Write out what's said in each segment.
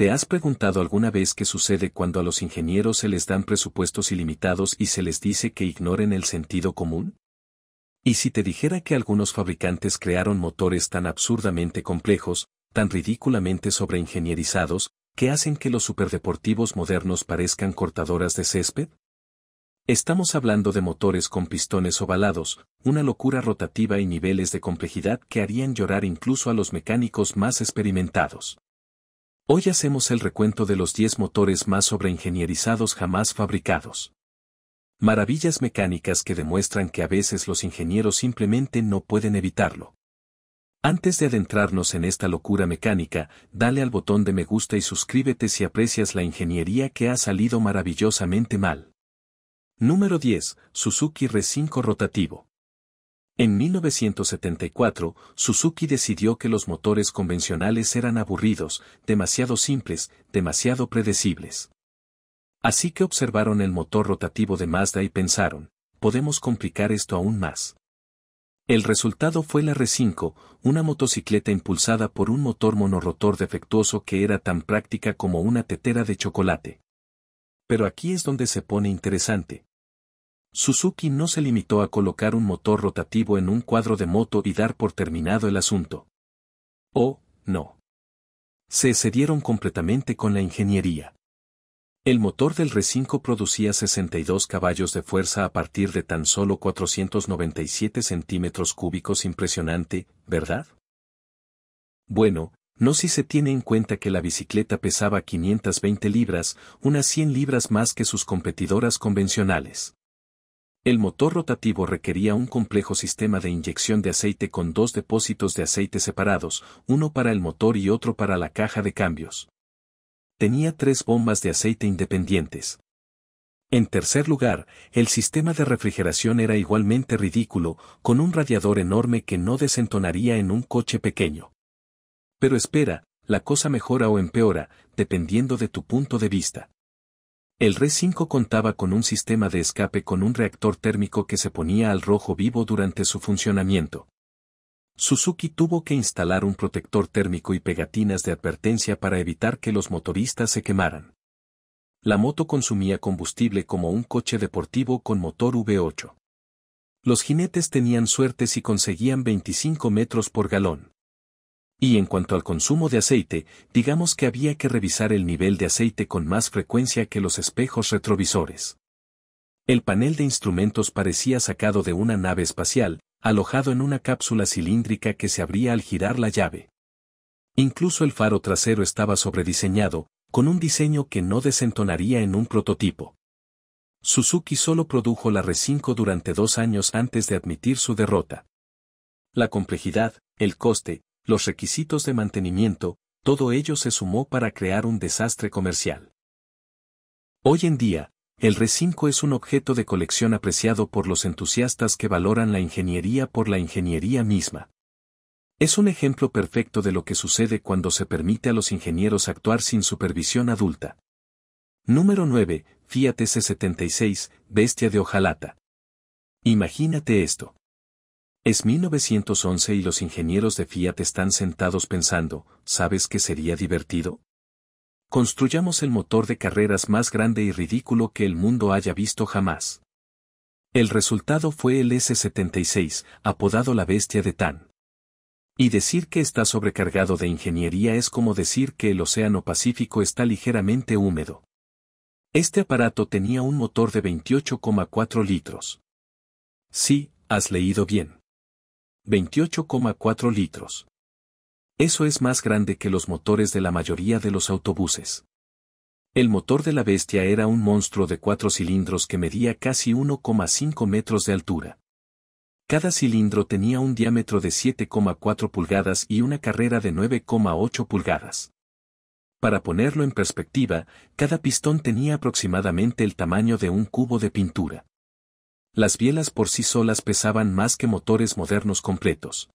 ¿Te has preguntado alguna vez qué sucede cuando a los ingenieros se les dan presupuestos ilimitados y se les dice que ignoren el sentido común? ¿Y si te dijera que algunos fabricantes crearon motores tan absurdamente complejos, tan ridículamente sobreingenierizados, que hacen que los superdeportivos modernos parezcan cortadoras de césped? Estamos hablando de motores con pistones ovalados, una locura rotativa y niveles de complejidad que harían llorar incluso a los mecánicos más experimentados. Hoy hacemos el recuento de los 10 motores más sobreingenierizados jamás fabricados. Maravillas mecánicas que demuestran que a veces los ingenieros simplemente no pueden evitarlo. Antes de adentrarnos en esta locura mecánica, dale al botón de me gusta y suscríbete si aprecias la ingeniería que ha salido maravillosamente mal. Número 10. Suzuki R5 rotativo. En 1974, Suzuki decidió que los motores convencionales eran aburridos, demasiado simples, demasiado predecibles. Así que observaron el motor rotativo de Mazda y pensaron, podemos complicar esto aún más. El resultado fue la R5, una motocicleta impulsada por un motor monorrotor defectuoso que era tan práctica como una tetera de chocolate. Pero aquí es donde se pone interesante. Suzuki no se limitó a colocar un motor rotativo en un cuadro de moto y dar por terminado el asunto. Oh, no. Se excedieron completamente con la ingeniería. El motor del R5 producía 62 caballos de fuerza a partir de tan solo 497 centímetros cúbicos. Impresionante, ¿verdad? Bueno, no si se tiene en cuenta que la bicicleta pesaba 520 libras, unas 100 libras más que sus competidoras convencionales. El motor rotativo requería un complejo sistema de inyección de aceite con 2 depósitos de aceite separados, uno para el motor y otro para la caja de cambios. Tenía 3 bombas de aceite independientes. En tercer lugar, el sistema de refrigeración era igualmente ridículo, con un radiador enorme que no desentonaría en un coche pequeño. Pero espera, la cosa mejora o empeora, dependiendo de tu punto de vista. El R5 contaba con un sistema de escape con un reactor térmico que se ponía al rojo vivo durante su funcionamiento. Suzuki tuvo que instalar un protector térmico y pegatinas de advertencia para evitar que los motoristas se quemaran. La moto consumía combustible como un coche deportivo con motor V8. Los jinetes tenían suerte si conseguían 25 metros por galón. Y en cuanto al consumo de aceite, digamos que había que revisar el nivel de aceite con más frecuencia que los espejos retrovisores. El panel de instrumentos parecía sacado de una nave espacial, alojado en una cápsula cilíndrica que se abría al girar la llave. Incluso el faro trasero estaba sobrediseñado, con un diseño que no desentonaría en un prototipo. Suzuki solo produjo la R5 durante 2 años antes de admitir su derrota. La complejidad, el coste, los requisitos de mantenimiento, todo ello se sumó para crear un desastre comercial. Hoy en día, el R5 es un objeto de colección apreciado por los entusiastas que valoran la ingeniería por la ingeniería misma. Es un ejemplo perfecto de lo que sucede cuando se permite a los ingenieros actuar sin supervisión adulta. Número 9. Fiat S76, bestia de hojalata. Imagínate esto. Es 1911 y los ingenieros de Fiat están sentados pensando, ¿sabes qué sería divertido? Construyamos el motor de carreras más grande y ridículo que el mundo haya visto jamás. El resultado fue el S76, apodado la bestia de Tan. Y decir que está sobrecargado de ingeniería es como decir que el Océano Pacífico está ligeramente húmedo. Este aparato tenía un motor de 28,4 litros. Sí, has leído bien. 28,4 litros. Eso es más grande que los motores de la mayoría de los autobuses. El motor de la bestia era un monstruo de 4 cilindros que medía casi 1,5 metros de altura. Cada cilindro tenía un diámetro de 7,4 pulgadas y una carrera de 9,8 pulgadas. Para ponerlo en perspectiva, cada pistón tenía aproximadamente el tamaño de un cubo de pintura. Las bielas por sí solas pesaban más que motores modernos completos.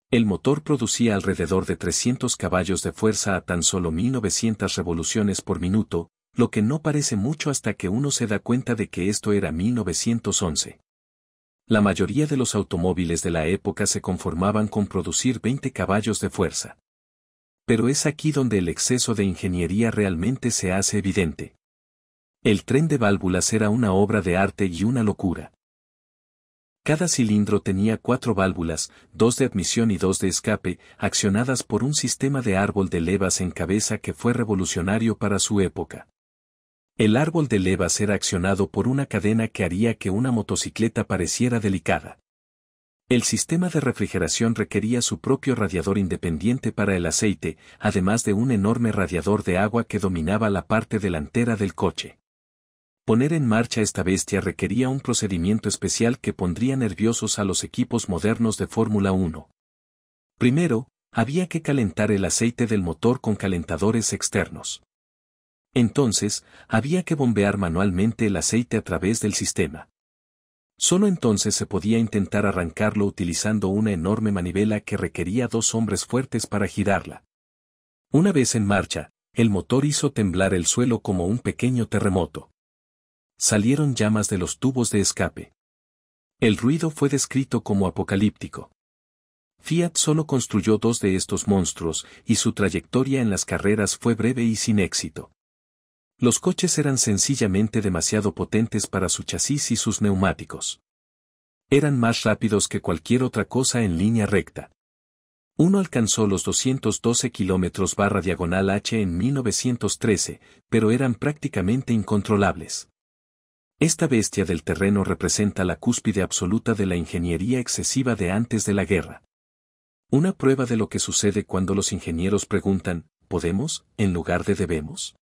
El motor producía alrededor de 300 caballos de fuerza a tan solo 1900 revoluciones por minuto, lo que no parece mucho hasta que uno se da cuenta de que esto era 1911. La mayoría de los automóviles de la época se conformaban con producir 20 caballos de fuerza. Pero es aquí donde el exceso de ingeniería realmente se hace evidente. El tren de válvulas era una obra de arte y una locura. Cada cilindro tenía 4 válvulas, 2 de admisión y 2 de escape, accionadas por un sistema de árbol de levas en cabeza que fue revolucionario para su época. El árbol de levas era accionado por una cadena que haría que una motocicleta pareciera delicada. El sistema de refrigeración requería su propio radiador independiente para el aceite, además de un enorme radiador de agua que dominaba la parte delantera del coche. Poner en marcha esta bestia requería un procedimiento especial que pondría nerviosos a los equipos modernos de Fórmula 1. Primero, había que calentar el aceite del motor con calentadores externos. Entonces, había que bombear manualmente el aceite a través del sistema. Solo entonces se podía intentar arrancarlo utilizando una enorme manivela que requería 2 hombres fuertes para girarla. Una vez en marcha, el motor hizo temblar el suelo como un pequeño terremoto. Salieron llamas de los tubos de escape. El ruido fue descrito como apocalíptico. Fiat solo construyó 2 de estos monstruos, y su trayectoria en las carreras fue breve y sin éxito. Los coches eran sencillamente demasiado potentes para su chasis y sus neumáticos. Eran más rápidos que cualquier otra cosa en línea recta. Uno alcanzó los 212 km/h en 1913, pero eran prácticamente incontrolables. Esta bestia del terreno representa la cúspide absoluta de la ingeniería excesiva de antes de la guerra. Una prueba de lo que sucede cuando los ingenieros preguntan, ¿podemos?, en lugar de debemos.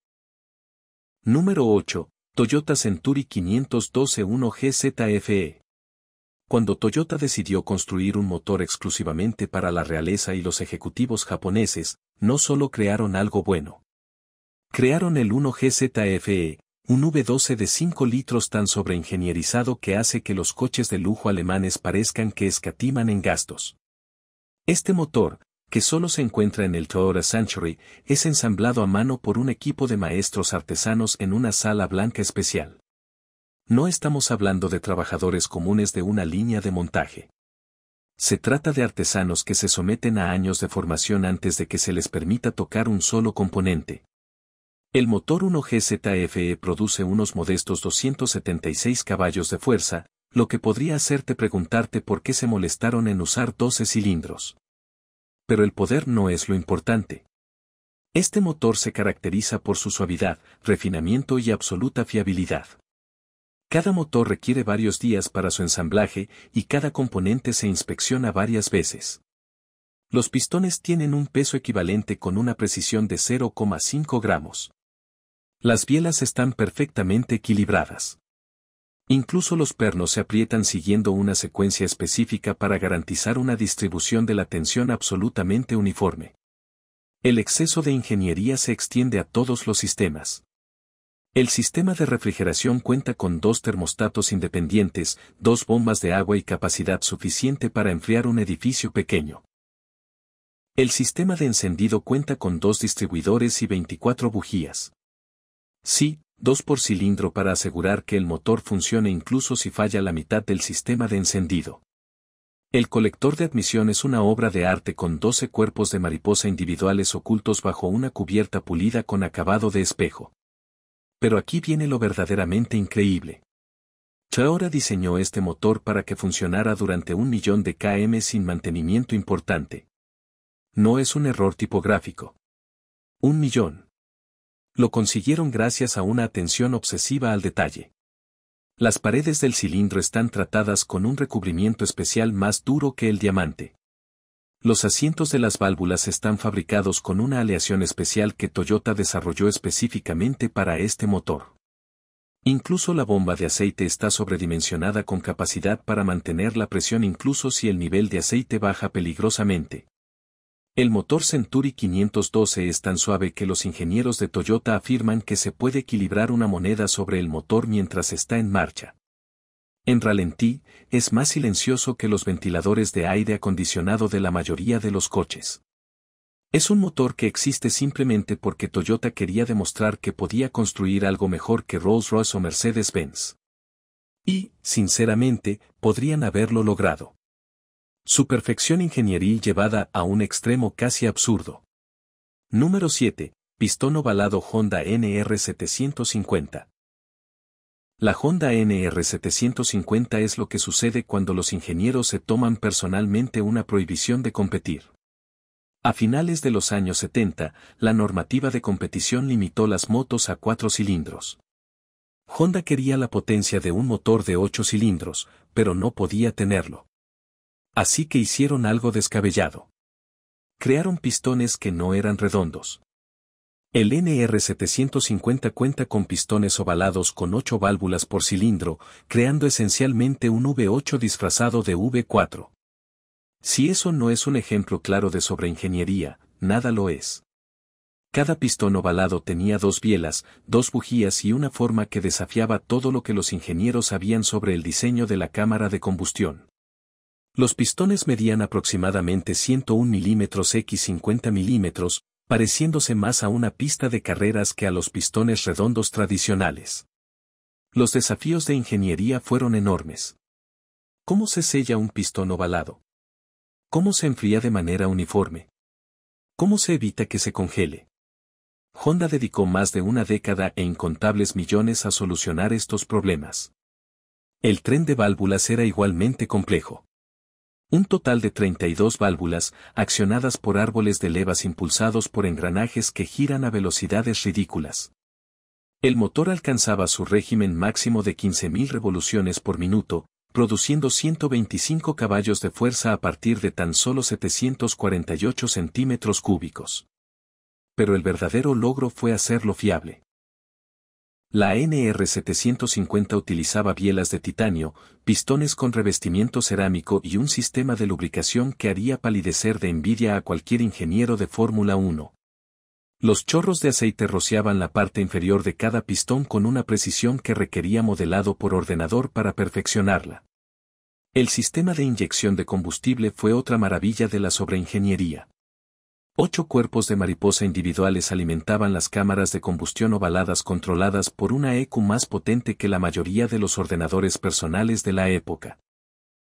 Número 8. Toyota Century 512 1GZFE. Cuando Toyota decidió construir un motor exclusivamente para la realeza y los ejecutivos japoneses, no solo crearon algo bueno. Crearon el 1GZFE, un V12 de 5 litros tan sobreingenierizado que hace que los coches de lujo alemanes parezcan que escatiman en gastos. Este motor, que solo se encuentra en el Toyota Century, es ensamblado a mano por un equipo de maestros artesanos en una sala blanca especial. No estamos hablando de trabajadores comunes de una línea de montaje. Se trata de artesanos que se someten a años de formación antes de que se les permita tocar un solo componente. El motor 1GZFE produce unos modestos 276 caballos de fuerza, lo que podría hacerte preguntarte por qué se molestaron en usar 12 cilindros. Pero el poder no es lo importante. Este motor se caracteriza por su suavidad, refinamiento y absoluta fiabilidad. Cada motor requiere varios días para su ensamblaje y cada componente se inspecciona varias veces. Los pistones tienen un peso equivalente con una precisión de 0,5 gramos. Las bielas están perfectamente equilibradas. Incluso los pernos se aprietan siguiendo una secuencia específica para garantizar una distribución de la tensión absolutamente uniforme. El exceso de ingeniería se extiende a todos los sistemas. El sistema de refrigeración cuenta con 2 termostatos independientes, 2 bombas de agua y capacidad suficiente para enfriar un edificio pequeño. El sistema de encendido cuenta con 2 distribuidores y 24 bujías. Sí, 2 por cilindro para asegurar que el motor funcione incluso si falla la mitad del sistema de encendido. El colector de admisión es una obra de arte con 12 cuerpos de mariposa individuales ocultos bajo una cubierta pulida con acabado de espejo. Pero aquí viene lo verdaderamente increíble. Toyota diseñó este motor para que funcionara durante 1.000.000 de km sin mantenimiento importante. No es un error tipográfico. 1.000.000. Lo consiguieron gracias a una atención obsesiva al detalle. Las paredes del cilindro están tratadas con un recubrimiento especial más duro que el diamante. Los asientos de las válvulas están fabricados con una aleación especial que Toyota desarrolló específicamente para este motor. Incluso la bomba de aceite está sobredimensionada con capacidad para mantener la presión incluso si el nivel de aceite baja peligrosamente. El motor Century 512 es tan suave que los ingenieros de Toyota afirman que se puede equilibrar una moneda sobre el motor mientras está en marcha. En ralentí, es más silencioso que los ventiladores de aire acondicionado de la mayoría de los coches. Es un motor que existe simplemente porque Toyota quería demostrar que podía construir algo mejor que Rolls-Royce o Mercedes-Benz. Y, sinceramente, podrían haberlo logrado. Su perfección ingenieril llevada a un extremo casi absurdo. Número 7. Pistón ovalado Honda NR750. La Honda NR750 es lo que sucede cuando los ingenieros se toman personalmente una prohibición de competir. A finales de los años 70, la normativa de competición limitó las motos a 4 cilindros. Honda quería la potencia de un motor de 8 cilindros, pero no podía tenerlo. Así que hicieron algo descabellado. Crearon pistones que no eran redondos. El NR750 cuenta con pistones ovalados con 8 válvulas por cilindro, creando esencialmente un V8 disfrazado de V4. Si eso no es un ejemplo claro de sobreingeniería, nada lo es. Cada pistón ovalado tenía 2 bielas, 2 bujías y una forma que desafiaba todo lo que los ingenieros sabían sobre el diseño de la cámara de combustión. Los pistones medían aproximadamente 101 milímetros x 50 milímetros, pareciéndose más a una pista de carreras que a los pistones redondos tradicionales. Los desafíos de ingeniería fueron enormes. ¿Cómo se sella un pistón ovalado? ¿Cómo se enfría de manera uniforme? ¿Cómo se evita que se congele? Honda dedicó más de una década e incontables millones a solucionar estos problemas. El tren de válvulas era igualmente complejo. Un total de 32 válvulas, accionadas por árboles de levas impulsados por engranajes que giran a velocidades ridículas. El motor alcanzaba su régimen máximo de 15.000 revoluciones por minuto, produciendo 125 caballos de fuerza a partir de tan solo 748 centímetros cúbicos. Pero el verdadero logro fue hacerlo fiable. La NR750 utilizaba bielas de titanio, pistones con revestimiento cerámico y un sistema de lubricación que haría palidecer de envidia a cualquier ingeniero de Fórmula 1. Los chorros de aceite rociaban la parte inferior de cada pistón con una precisión que requería modelado por ordenador para perfeccionarla. El sistema de inyección de combustible fue otra maravilla de la sobreingeniería. 8 cuerpos de mariposa individuales alimentaban las cámaras de combustión ovaladas controladas por una ECU más potente que la mayoría de los ordenadores personales de la época.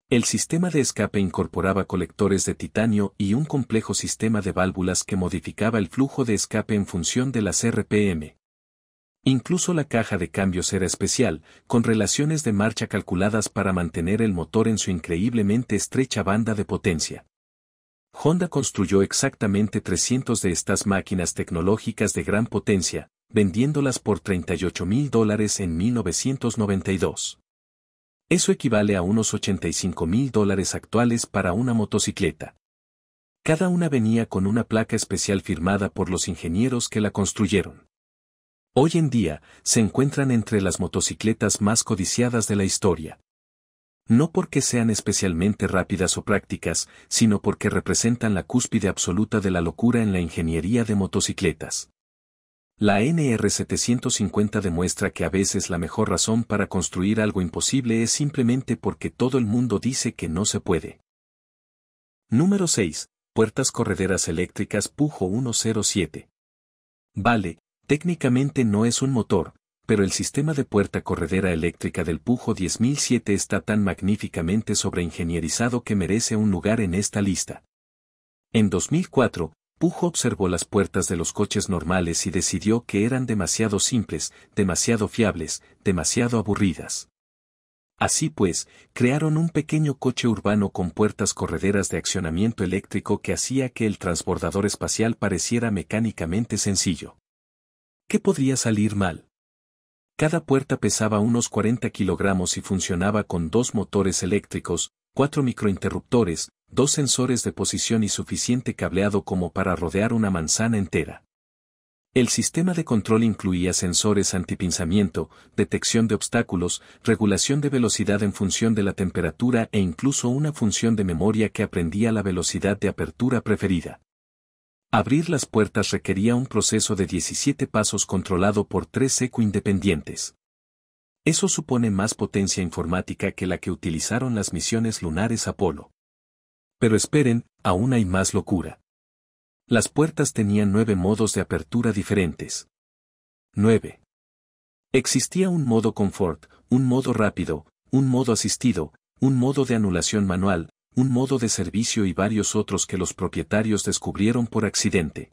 El sistema de escape incorporaba colectores de titanio y un complejo sistema de válvulas que modificaba el flujo de escape en función de las RPM. Incluso la caja de cambios era especial, con relaciones de marcha calculadas para mantener el motor en su increíblemente estrecha banda de potencia. Honda construyó exactamente 300 de estas máquinas tecnológicas de gran potencia, vendiéndolas por $38.000 en 1992. Eso equivale a unos $85.000 actuales para una motocicleta. Cada una venía con una placa especial firmada por los ingenieros que la construyeron. Hoy en día, se encuentran entre las motocicletas más codiciadas de la historia. No porque sean especialmente rápidas o prácticas, sino porque representan la cúspide absoluta de la locura en la ingeniería de motocicletas. La NR750 demuestra que a veces la mejor razón para construir algo imposible es simplemente porque todo el mundo dice que no se puede. Número 6. Puertas correderas eléctricas Pujo 107. Vale, técnicamente no es un motor, pero el sistema de puerta corredera eléctrica del Pujo 10007 está tan magníficamente sobreingenierizado que merece un lugar en esta lista. En 2004, Pujo observó las puertas de los coches normales y decidió que eran demasiado simples, demasiado fiables, demasiado aburridas. Así pues, crearon un pequeño coche urbano con puertas correderas de accionamiento eléctrico que hacía que el transbordador espacial pareciera mecánicamente sencillo. ¿Qué podría salir mal? Cada puerta pesaba unos 40 kilogramos y funcionaba con 2 motores eléctricos, 4 microinterruptores, 2 sensores de posición y suficiente cableado como para rodear una manzana entera. El sistema de control incluía sensores antipinzamiento, detección de obstáculos, regulación de velocidad en función de la temperatura e incluso una función de memoria que aprendía la velocidad de apertura preferida. Abrir las puertas requería un proceso de 17 pasos controlado por 3 ECU independientes. Eso supone más potencia informática que la que utilizaron las misiones lunares Apolo. Pero esperen, aún hay más locura. Las puertas tenían 9 modos de apertura diferentes. 9. Existía un modo confort, un modo rápido, un modo asistido, un modo de anulación manual, un modo de servicio y varios otros que los propietarios descubrieron por accidente.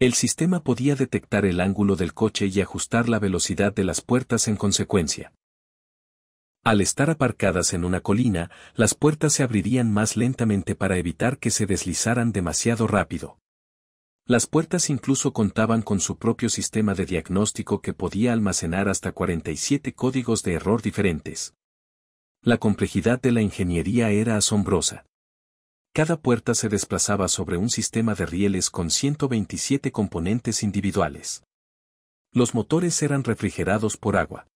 El sistema podía detectar el ángulo del coche y ajustar la velocidad de las puertas en consecuencia. Al estar aparcadas en una colina, las puertas se abrirían más lentamente para evitar que se deslizaran demasiado rápido. Las puertas incluso contaban con su propio sistema de diagnóstico que podía almacenar hasta 47 códigos de error diferentes. La complejidad de la ingeniería era asombrosa. Cada puerta se desplazaba sobre un sistema de rieles con 127 componentes individuales. Los motores eran refrigerados por agua.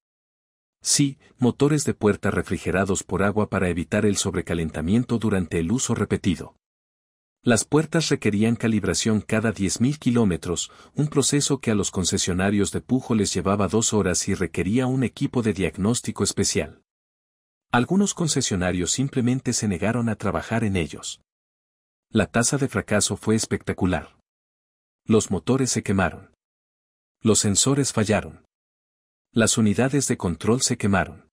Sí, motores de puerta refrigerados por agua para evitar el sobrecalentamiento durante el uso repetido. Las puertas requerían calibración cada 10.000 kilómetros, un proceso que a los concesionarios de Pujo les llevaba 2 horas y requería un equipo de diagnóstico especial. Algunos concesionarios simplemente se negaron a trabajar en ellos. La tasa de fracaso fue espectacular. Los motores se quemaron. Los sensores fallaron. Las unidades de control se quemaron.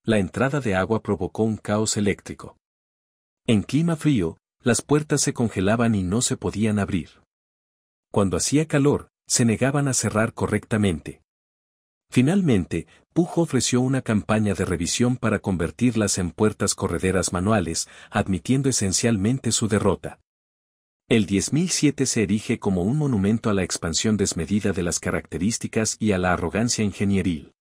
La entrada de agua provocó un caos eléctrico. En clima frío, las puertas se congelaban y no se podían abrir. Cuando hacía calor, se negaban a cerrar correctamente. Finalmente, Pujo ofreció una campaña de revisión para convertirlas en puertas correderas manuales, admitiendo esencialmente su derrota. El 10007 se erige como un monumento a la expansión desmedida de las características y a la arrogancia ingenieril.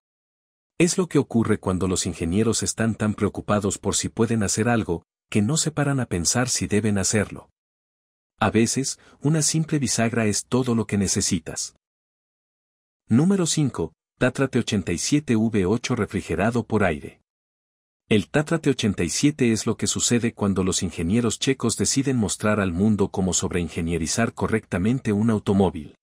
Es lo que ocurre cuando los ingenieros están tan preocupados por si pueden hacer algo, que no se paran a pensar si deben hacerlo. A veces, una simple bisagra es todo lo que necesitas. Número 5. Tatra T87V8 refrigerado por aire. El Tatra T87 es lo que sucede cuando los ingenieros checos deciden mostrar al mundo cómo sobreingenierizar correctamente un automóvil.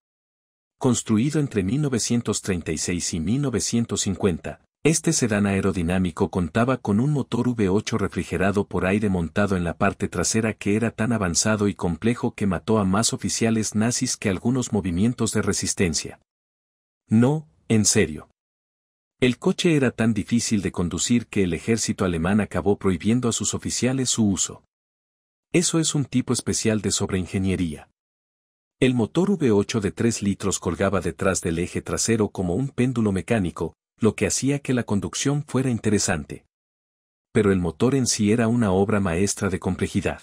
Construido entre 1936 y 1950, este sedán aerodinámico contaba con un motor V8 refrigerado por aire montado en la parte trasera que era tan avanzado y complejo que mató a más oficiales nazis que algunos movimientos de resistencia. No, en serio. El coche era tan difícil de conducir que el ejército alemán acabó prohibiendo a sus oficiales su uso. Eso es un tipo especial de sobreingeniería. El motor V8 de 3 litros colgaba detrás del eje trasero como un péndulo mecánico, lo que hacía que la conducción fuera interesante. Pero el motor en sí era una obra maestra de complejidad.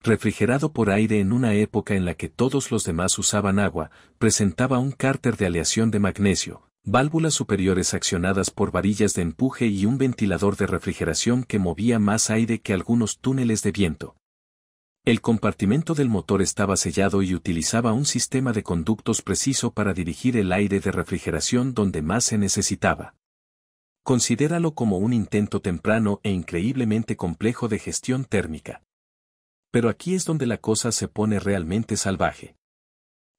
Refrigerado por aire en una época en la que todos los demás usaban agua, presentaba un cárter de aleación de magnesio, válvulas superiores accionadas por varillas de empuje y un ventilador de refrigeración que movía más aire que algunos túneles de viento. El compartimento del motor estaba sellado y utilizaba un sistema de conductos preciso para dirigir el aire de refrigeración donde más se necesitaba. Considéralo como un intento temprano e increíblemente complejo de gestión térmica. Pero aquí es donde la cosa se pone realmente salvaje.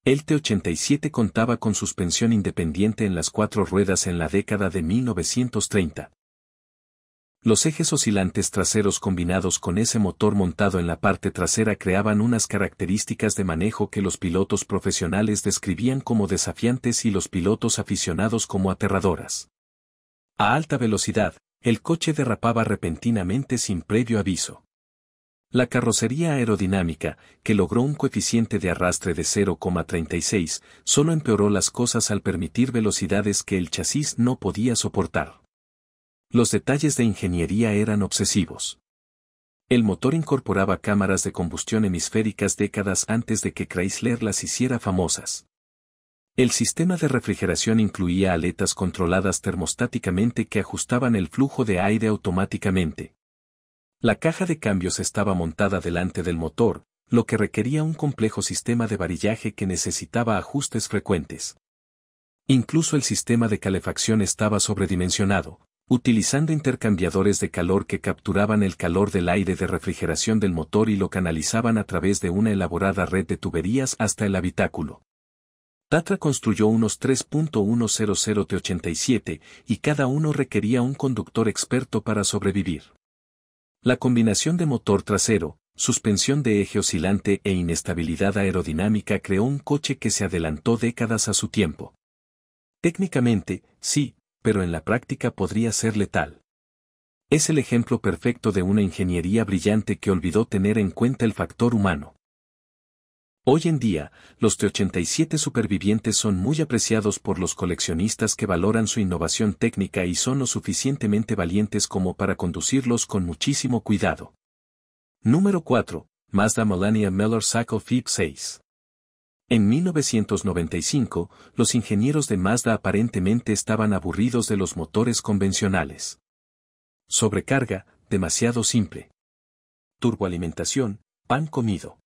El T87 contaba con suspensión independiente en las 4 ruedas en la década de 1930. Los ejes oscilantes traseros combinados con ese motor montado en la parte trasera creaban unas características de manejo que los pilotos profesionales describían como desafiantes y los pilotos aficionados como aterradoras. A alta velocidad, el coche derrapaba repentinamente sin previo aviso. La carrocería aerodinámica, que logró un coeficiente de arrastre de 0,36, solo empeoró las cosas al permitir velocidades que el chasis no podía soportar. Los detalles de ingeniería eran obsesivos. El motor incorporaba cámaras de combustión hemisféricas décadas antes de que Chrysler las hiciera famosas. El sistema de refrigeración incluía aletas controladas termostáticamente que ajustaban el flujo de aire automáticamente. La caja de cambios estaba montada delante del motor, lo que requería un complejo sistema de varillaje que necesitaba ajustes frecuentes. Incluso el sistema de calefacción estaba sobredimensionado, utilizando intercambiadores de calor que capturaban el calor del aire de refrigeración del motor y lo canalizaban a través de una elaborada red de tuberías hasta el habitáculo. Tatra construyó unos 3.100 T87 y cada uno requería un conductor experto para sobrevivir. La combinación de motor trasero, suspensión de eje oscilante e inestabilidad aerodinámica creó un coche que se adelantó décadas a su tiempo. Técnicamente, sí, pero en la práctica podría ser letal. Es el ejemplo perfecto de una ingeniería brillante que olvidó tener en cuenta el factor humano. Hoy en día, los T-87 supervivientes son muy apreciados por los coleccionistas que valoran su innovación técnica y son lo suficientemente valientes como para conducirlos con muchísimo cuidado. Número 4. Mazda Millennium Miller Cycle FIP 6. En 1995, los ingenieros de Mazda aparentemente estaban aburridos de los motores convencionales. Sobrecarga, demasiado simple. Turboalimentación, pan comido.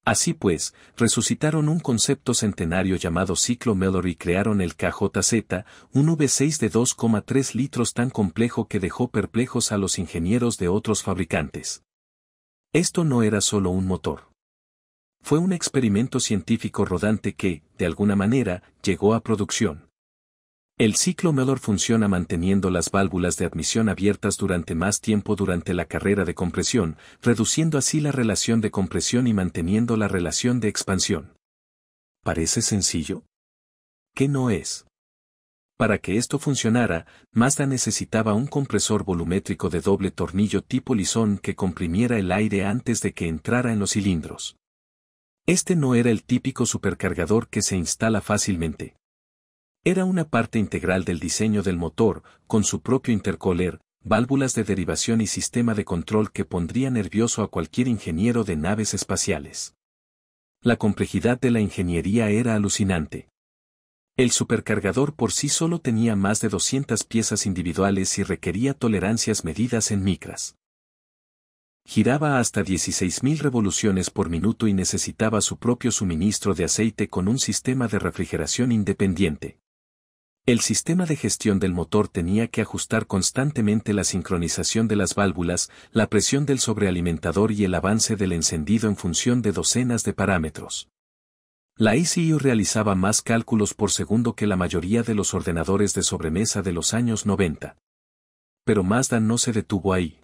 Así pues, resucitaron un concepto centenario llamado ciclo Miller y crearon el KJZ, un V6 de 2,3 litros tan complejo que dejó perplejos a los ingenieros de otros fabricantes. Esto no era solo un motor. Fue un experimento científico rodante que, de alguna manera, llegó a producción. El ciclo Miller funciona manteniendo las válvulas de admisión abiertas durante más tiempo durante la carrera de compresión, reduciendo así la relación de compresión y manteniendo la relación de expansión. ¿Parece sencillo? ¿Qué no es? Para que esto funcionara, Mazda necesitaba un compresor volumétrico de doble tornillo tipo Lisón que comprimiera el aire antes de que entrara en los cilindros. Este no era el típico supercargador que se instala fácilmente. Era una parte integral del diseño del motor, con su propio intercooler, válvulas de derivación y sistema de control que pondría nervioso a cualquier ingeniero de naves espaciales. La complejidad de la ingeniería era alucinante. El supercargador por sí solo tenía más de 200 piezas individuales y requería tolerancias medidas en micras. Giraba hasta 16.000 revoluciones por minuto y necesitaba su propio suministro de aceite con un sistema de refrigeración independiente. El sistema de gestión del motor tenía que ajustar constantemente la sincronización de las válvulas, la presión del sobrealimentador y el avance del encendido en función de docenas de parámetros. La ECU realizaba más cálculos por segundo que la mayoría de los ordenadores de sobremesa de los años 90. Pero Mazda no se detuvo ahí.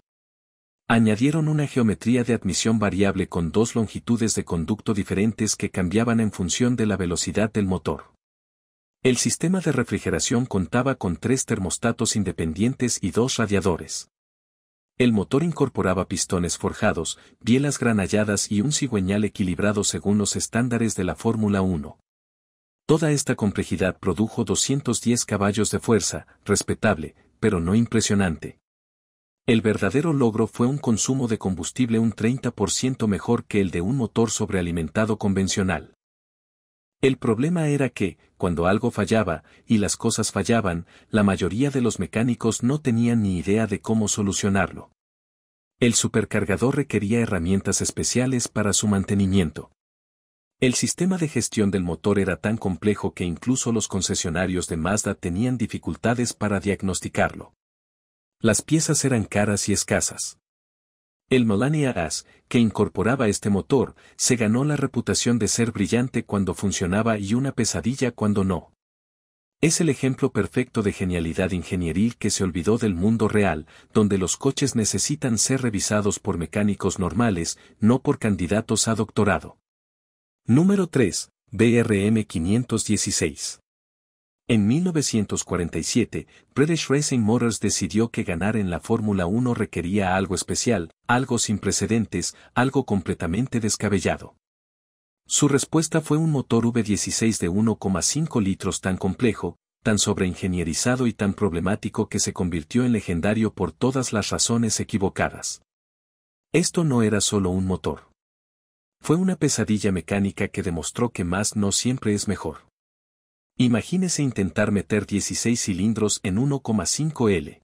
Añadieron una geometría de admisión variable con dos longitudes de conducto diferentes que cambiaban en función de la velocidad del motor. El sistema de refrigeración contaba con 3 termostatos independientes y 2 radiadores. El motor incorporaba pistones forjados, bielas granalladas y un cigüeñal equilibrado según los estándares de la Fórmula 1. Toda esta complejidad produjo 210 caballos de fuerza, respetable, pero no impresionante. El verdadero logro fue un consumo de combustible un 30% mejor que el de un motor sobrealimentado convencional. El problema era que, cuando algo fallaba, y las cosas fallaban, la mayoría de los mecánicos no tenían ni idea de cómo solucionarlo. El supercargador requería herramientas especiales para su mantenimiento. El sistema de gestión del motor era tan complejo que incluso los concesionarios de Mazda tenían dificultades para diagnosticarlo. Las piezas eran caras y escasas. El Millennium AS, que incorporaba este motor, se ganó la reputación de ser brillante cuando funcionaba y una pesadilla cuando no. Es el ejemplo perfecto de genialidad ingenieril que se olvidó del mundo real, donde los coches necesitan ser revisados por mecánicos normales, no por candidatos a doctorado. Número 3. BRM 516. En 1947, British Racing Motors decidió que ganar en la Fórmula 1 requería algo especial, algo sin precedentes, algo completamente descabellado. Su respuesta fue un motor V16 de 1,5 litros tan complejo, tan sobreingenierizado y tan problemático que se convirtió en legendario por todas las razones equivocadas. Esto no era solo un motor. Fue una pesadilla mecánica que demostró que más no siempre es mejor. Imagínese intentar meter 16 cilindros en 1,5 L.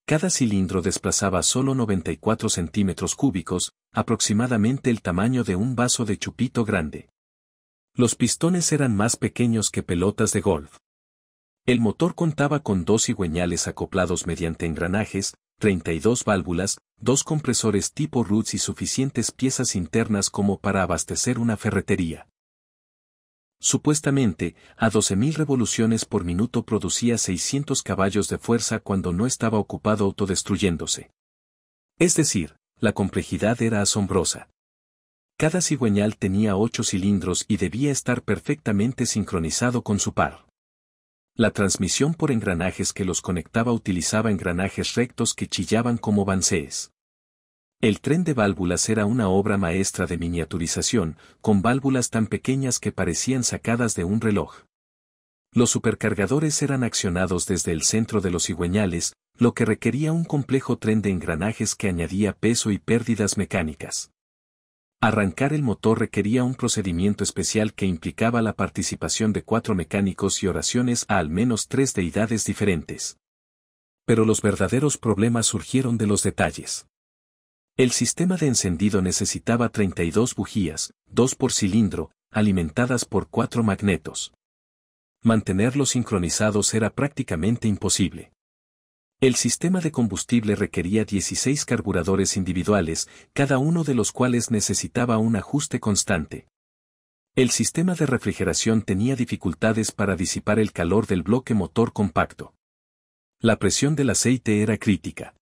Cada cilindro desplazaba solo 94 centímetros cúbicos, aproximadamente el tamaño de un vaso de chupito grande. Los pistones eran más pequeños que pelotas de golf. El motor contaba con 2 cigüeñales acoplados mediante engranajes, 32 válvulas, 2 compresores tipo Roots y suficientes piezas internas como para abastecer una ferretería. Supuestamente, a 12.000 revoluciones por minuto producía 600 caballos de fuerza cuando no estaba ocupado autodestruyéndose. Es decir, la complejidad era asombrosa. Cada cigüeñal tenía 8 cilindros y debía estar perfectamente sincronizado con su par. La transmisión por engranajes que los conectaba utilizaba engranajes rectos que chillaban como bancés. El tren de válvulas era una obra maestra de miniaturización, con válvulas tan pequeñas que parecían sacadas de un reloj. Los supercargadores eran accionados desde el centro de los cigüeñales, lo que requería un complejo tren de engranajes que añadía peso y pérdidas mecánicas. Arrancar el motor requería un procedimiento especial que implicaba la participación de 4 mecánicos y oraciones a al menos 3 deidades diferentes. Pero los verdaderos problemas surgieron de los detalles. El sistema de encendido necesitaba 32 bujías, 2 por cilindro, alimentadas por 4 magnetos. Mantenerlos sincronizados era prácticamente imposible. El sistema de combustible requería 16 carburadores individuales, cada uno de los cuales necesitaba un ajuste constante. El sistema de refrigeración tenía dificultades para disipar el calor del bloque motor compacto. La presión del aceite era crítica.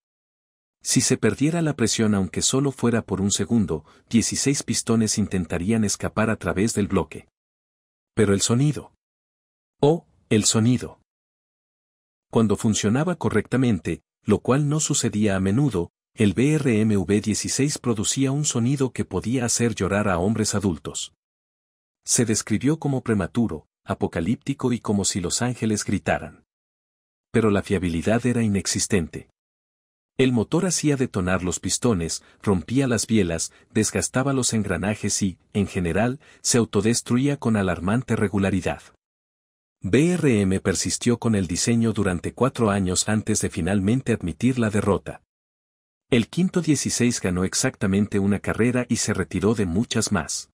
Si se perdiera la presión aunque solo fuera por un segundo, 16 pistones intentarían escapar a través del bloque. Pero el sonido. ¡Oh, el sonido! Cuando funcionaba correctamente, lo cual no sucedía a menudo, el BRMV-16 producía un sonido que podía hacer llorar a hombres adultos. Se describió como prematuro, apocalíptico y como si los ángeles gritaran. Pero la fiabilidad era inexistente. El motor hacía detonar los pistones, rompía las bielas, desgastaba los engranajes y, en general, se autodestruía con alarmante regularidad. BRM persistió con el diseño durante 4 años antes de finalmente admitir la derrota. El quinto 16 ganó exactamente una carrera y se retiró de muchas más.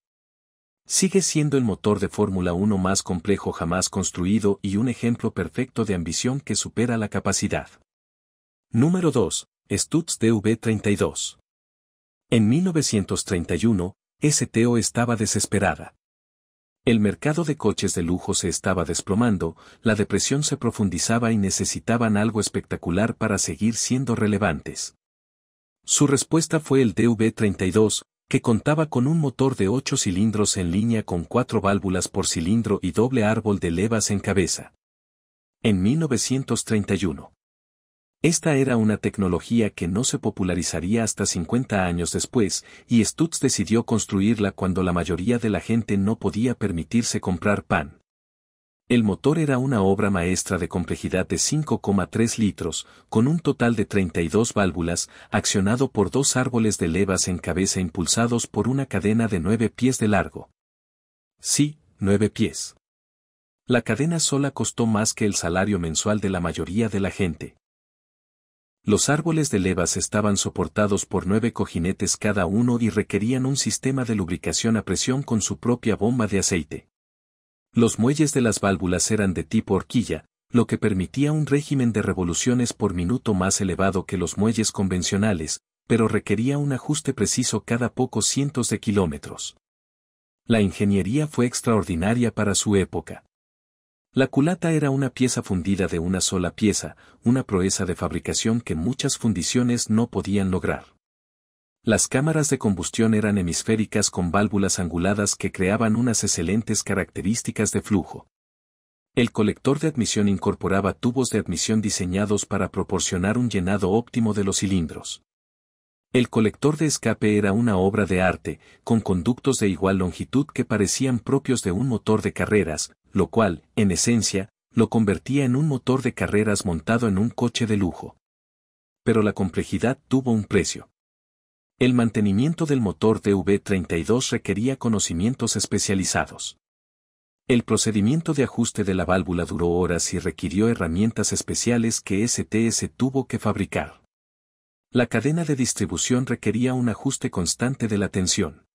Sigue siendo el motor de Fórmula 1 más complejo jamás construido y un ejemplo perfecto de ambición que supera la capacidad. Número 2. Stutz DV32. En 1931, STO estaba desesperada. El mercado de coches de lujo se estaba desplomando, la depresión se profundizaba y necesitaban algo espectacular para seguir siendo relevantes. Su respuesta fue el DV32, que contaba con un motor de 8 cilindros en línea con 4 válvulas por cilindro y doble árbol de levas en cabeza. En 1931. Esta era una tecnología que no se popularizaría hasta 50 años después, y Stutz decidió construirla cuando la mayoría de la gente no podía permitirse comprar pan. El motor era una obra maestra de complejidad de 5,3 litros, con un total de 32 válvulas, accionado por 2 árboles de levas en cabeza impulsados por una cadena de 9 pies de largo. Sí, 9 pies. La cadena sola costó más que el salario mensual de la mayoría de la gente. Los árboles de levas estaban soportados por 9 cojinetes cada uno y requerían un sistema de lubricación a presión con su propia bomba de aceite. Los muelles de las válvulas eran de tipo horquilla, lo que permitía un régimen de revoluciones por minuto más elevado que los muelles convencionales, pero requería un ajuste preciso cada pocos cientos de kilómetros. La ingeniería fue extraordinaria para su época. La culata era una pieza fundida de una sola pieza, una proeza de fabricación que muchas fundiciones no podían lograr. Las cámaras de combustión eran hemisféricas con válvulas anguladas que creaban unas excelentes características de flujo. El colector de admisión incorporaba tubos de admisión diseñados para proporcionar un llenado óptimo de los cilindros. El colector de escape era una obra de arte, con conductos de igual longitud que parecían propios de un motor de carreras, lo cual, en esencia, lo convertía en un motor de carreras montado en un coche de lujo. Pero la complejidad tuvo un precio. El mantenimiento del motor DV32 requería conocimientos especializados. El procedimiento de ajuste de la válvula duró horas y requirió herramientas especiales que STS tuvo que fabricar. La cadena de distribución requería un ajuste constante de la tensión.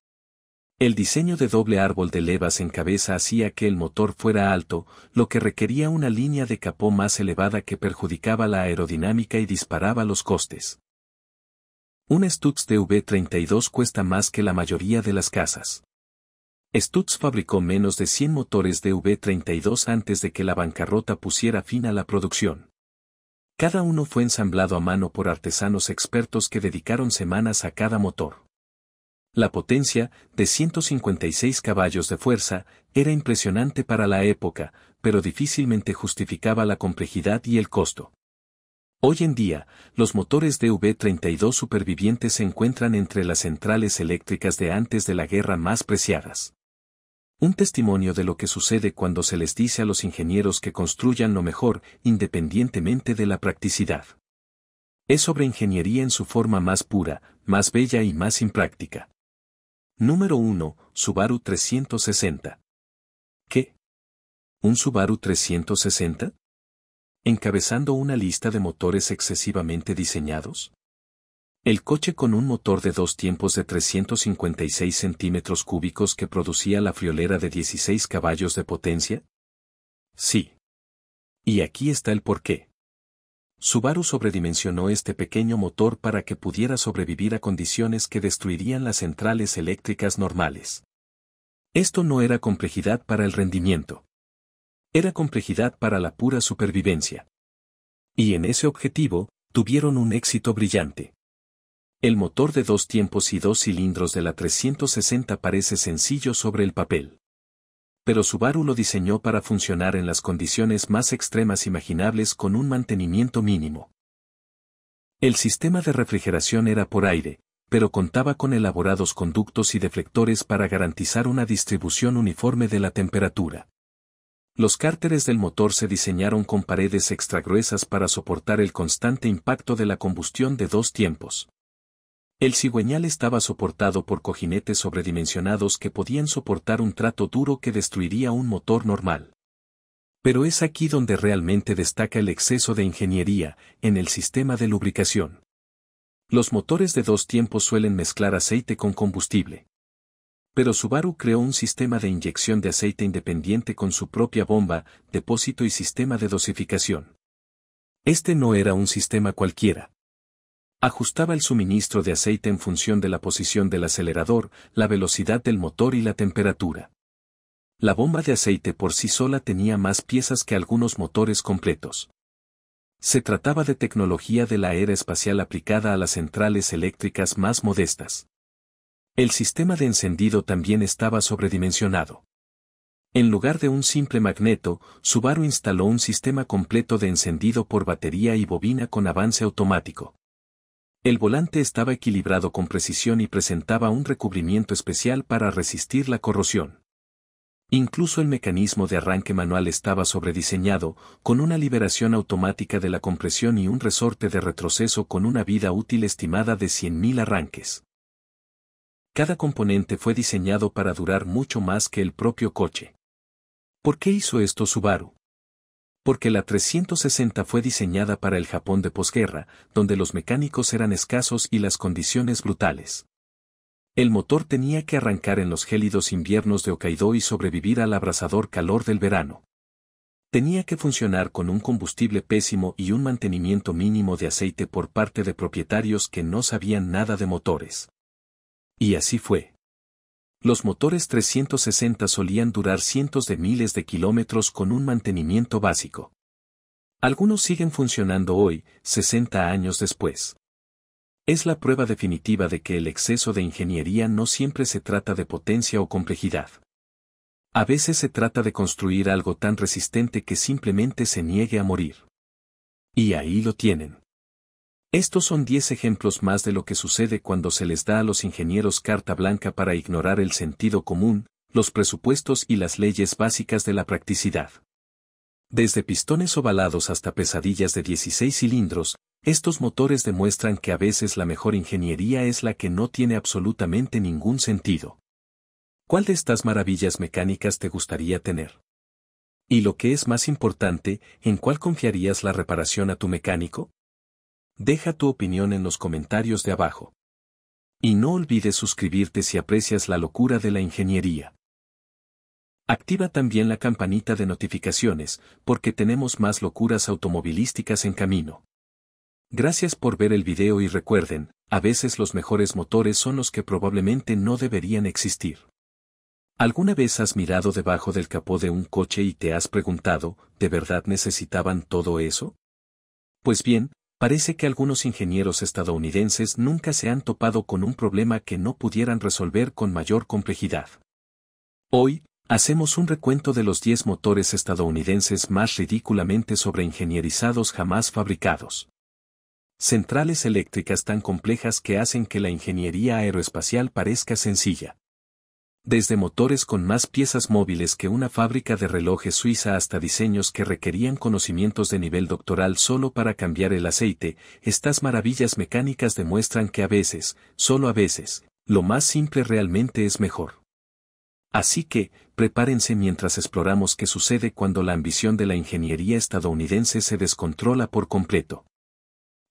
El diseño de doble árbol de levas en cabeza hacía que el motor fuera alto, lo que requería una línea de capó más elevada que perjudicaba la aerodinámica y disparaba los costes. Un Stutz DV32 cuesta más que la mayoría de las casas. Stutz fabricó menos de 100 motores DV32 antes de que la bancarrota pusiera fin a la producción. Cada uno fue ensamblado a mano por artesanos expertos que dedicaron semanas a cada motor. La potencia, de 156 caballos de fuerza, era impresionante para la época, pero difícilmente justificaba la complejidad y el costo. Hoy en día, los motores DV-32 supervivientes se encuentran entre las centrales eléctricas de antes de la guerra más preciadas. Un testimonio de lo que sucede cuando se les dice a los ingenieros que construyan lo mejor, independientemente de la practicidad. Es sobre ingeniería en su forma más pura, más bella y más impráctica. Número 1. Subaru 360. ¿Qué? ¿Un Subaru 360? ¿Encabezando una lista de motores excesivamente diseñados? El coche con un motor de 2 tiempos de 356 centímetros cúbicos que producía la friolera de 16 caballos de potencia. Sí. Y aquí está el porqué. Subaru sobredimensionó este pequeño motor para que pudiera sobrevivir a condiciones que destruirían las centrales eléctricas normales. Esto no era complejidad para el rendimiento. Era complejidad para la pura supervivencia. Y en ese objetivo, tuvieron un éxito brillante. El motor de 2 tiempos y 2 cilindros de la 360 parece sencillo sobre el papel. Pero Subaru lo diseñó para funcionar en las condiciones más extremas imaginables con un mantenimiento mínimo. El sistema de refrigeración era por aire, pero contaba con elaborados conductos y deflectores para garantizar una distribución uniforme de la temperatura. Los cárteres del motor se diseñaron con paredes extragruesas para soportar el constante impacto de la combustión de 2 tiempos. El cigüeñal estaba soportado por cojinetes sobredimensionados que podían soportar un trato duro que destruiría un motor normal. Pero es aquí donde realmente destaca el exceso de ingeniería, en el sistema de lubricación. Los motores de 2 tiempos suelen mezclar aceite con combustible. Pero Subaru creó un sistema de inyección de aceite independiente con su propia bomba, depósito y sistema de dosificación. Este no era un sistema cualquiera. Ajustaba el suministro de aceite en función de la posición del acelerador, la velocidad del motor y la temperatura. La bomba de aceite por sí sola tenía más piezas que algunos motores completos. Se trataba de tecnología de la era espacial aplicada a las centrales eléctricas más modestas. El sistema de encendido también estaba sobredimensionado. En lugar de un simple magneto, Subaru instaló un sistema completo de encendido por batería y bobina con avance automático. El volante estaba equilibrado con precisión y presentaba un recubrimiento especial para resistir la corrosión. Incluso el mecanismo de arranque manual estaba sobrediseñado, con una liberación automática de la compresión y un resorte de retroceso con una vida útil estimada de 100.000 arranques. Cada componente fue diseñado para durar mucho más que el propio coche. ¿Por qué hizo esto Subaru? Porque la 360 fue diseñada para el Japón de posguerra, donde los mecánicos eran escasos y las condiciones brutales. El motor tenía que arrancar en los gélidos inviernos de Hokkaido y sobrevivir al abrasador calor del verano. Tenía que funcionar con un combustible pésimo y un mantenimiento mínimo de aceite por parte de propietarios que no sabían nada de motores. Y así fue. Los motores 360 solían durar cientos de miles de kilómetros con un mantenimiento básico. Algunos siguen funcionando hoy, 60 años después. Es la prueba definitiva de que el exceso de ingeniería no siempre se trata de potencia o complejidad. A veces se trata de construir algo tan resistente que simplemente se niegue a morir. Y ahí lo tienen. Estos son 10 ejemplos más de lo que sucede cuando se les da a los ingenieros carta blanca para ignorar el sentido común, los presupuestos y las leyes básicas de la practicidad. Desde pistones ovalados hasta pesadillas de 16 cilindros, estos motores demuestran que a veces la mejor ingeniería es la que no tiene absolutamente ningún sentido. ¿Cuál de estas maravillas mecánicas te gustaría tener? Y lo que es más importante, ¿en cuál confiarías la reparación a tu mecánico? Deja tu opinión en los comentarios de abajo. Y no olvides suscribirte si aprecias la locura de la ingeniería. Activa también la campanita de notificaciones, porque tenemos más locuras automovilísticas en camino. Gracias por ver el video y recuerden, a veces los mejores motores son los que probablemente no deberían existir. ¿Alguna vez has mirado debajo del capó de un coche y te has preguntado, ¿de verdad necesitaban todo eso? Pues bien, parece que algunos ingenieros estadounidenses nunca se han topado con un problema que no pudieran resolver con mayor complejidad. Hoy, hacemos un recuento de los 10 motores estadounidenses más ridículamente sobreingenierizados jamás fabricados. Centrales eléctricas tan complejas que hacen que la ingeniería aeroespacial parezca sencilla. Desde motores con más piezas móviles que una fábrica de relojes suiza hasta diseños que requerían conocimientos de nivel doctoral solo para cambiar el aceite, estas maravillas mecánicas demuestran que a veces, solo a veces, lo más simple realmente es mejor. Así que, prepárense mientras exploramos qué sucede cuando la ambición de la ingeniería estadounidense se descontrola por completo.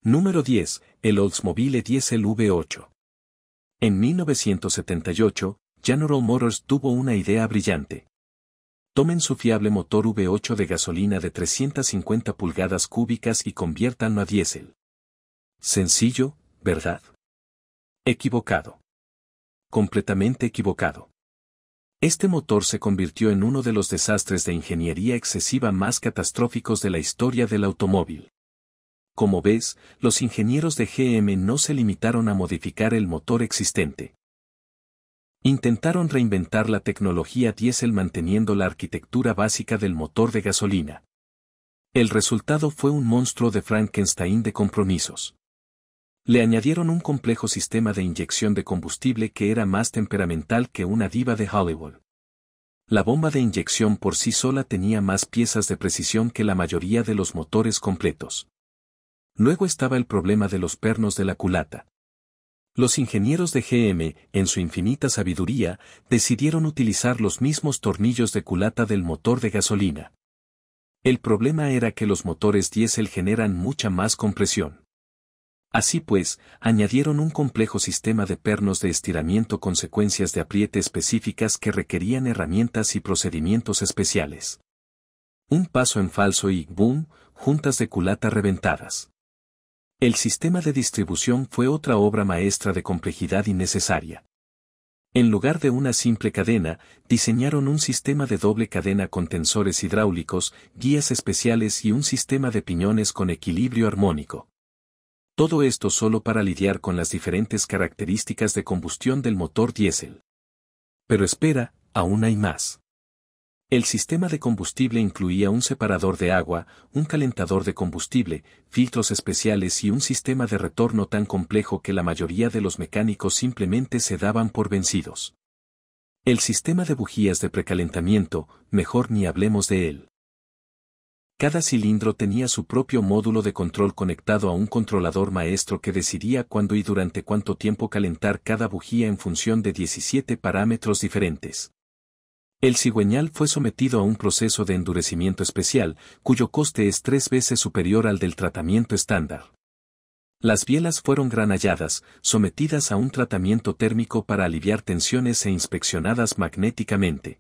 Número 10. El Oldsmobile Diesel V8. En 1978, General Motors tuvo una idea brillante. Tomen su fiable motor V8 de gasolina de 350 pulgadas cúbicas y conviértanlo a diésel. Sencillo, ¿verdad? Equivocado. Completamente equivocado. Este motor se convirtió en uno de los desastres de ingeniería excesiva más catastróficos de la historia del automóvil. Como ves, los ingenieros de GM no se limitaron a modificar el motor existente. Intentaron reinventar la tecnología diésel manteniendo la arquitectura básica del motor de gasolina. El resultado fue un monstruo de Frankenstein de compromisos. Le añadieron un complejo sistema de inyección de combustible que era más temperamental que una diva de Hollywood. La bomba de inyección por sí sola tenía más piezas de precisión que la mayoría de los motores completos. Luego estaba el problema de los pernos de la culata. Los ingenieros de GM, en su infinita sabiduría, decidieron utilizar los mismos tornillos de culata del motor de gasolina. El problema era que los motores diésel generan mucha más compresión. Así pues, añadieron un complejo sistema de pernos de estiramiento con secuencias de apriete específicas que requerían herramientas y procedimientos especiales. Un paso en falso y, ¡boom!, juntas de culata reventadas. El sistema de distribución fue otra obra maestra de complejidad innecesaria. En lugar de una simple cadena, diseñaron un sistema de doble cadena con tensores hidráulicos, guías especiales y un sistema de piñones con equilibrio armónico. Todo esto solo para lidiar con las diferentes características de combustión del motor diésel. Pero espera, aún hay más. El sistema de combustible incluía un separador de agua, un calentador de combustible, filtros especiales y un sistema de retorno tan complejo que la mayoría de los mecánicos simplemente se daban por vencidos. El sistema de bujías de precalentamiento, mejor ni hablemos de él. Cada cilindro tenía su propio módulo de control conectado a un controlador maestro que decidía cuándo y durante cuánto tiempo calentar cada bujía en función de 17 parámetros diferentes. El cigüeñal fue sometido a un proceso de endurecimiento especial, cuyo coste es 3 veces superior al del tratamiento estándar. Las bielas fueron granalladas, sometidas a un tratamiento térmico para aliviar tensiones e inspeccionadas magnéticamente.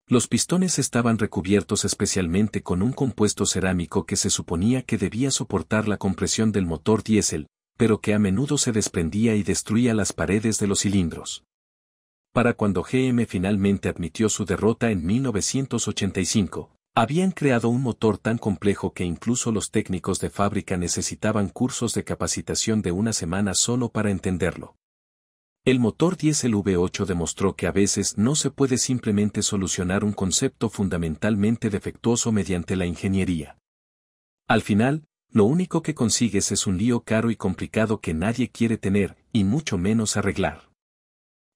Los pistones estaban recubiertos especialmente con un compuesto cerámico que se suponía que debía soportar la compresión del motor diésel, pero que a menudo se desprendía y destruía las paredes de los cilindros. Para cuando GM finalmente admitió su derrota en 1985, habían creado un motor tan complejo que incluso los técnicos de fábrica necesitaban cursos de capacitación de una semana solo para entenderlo. El motor diésel V8 demostró que a veces no se puede simplemente solucionar un concepto fundamentalmente defectuoso mediante la ingeniería. Al final, lo único que consigues es un lío caro y complicado que nadie quiere tener, y mucho menos arreglar.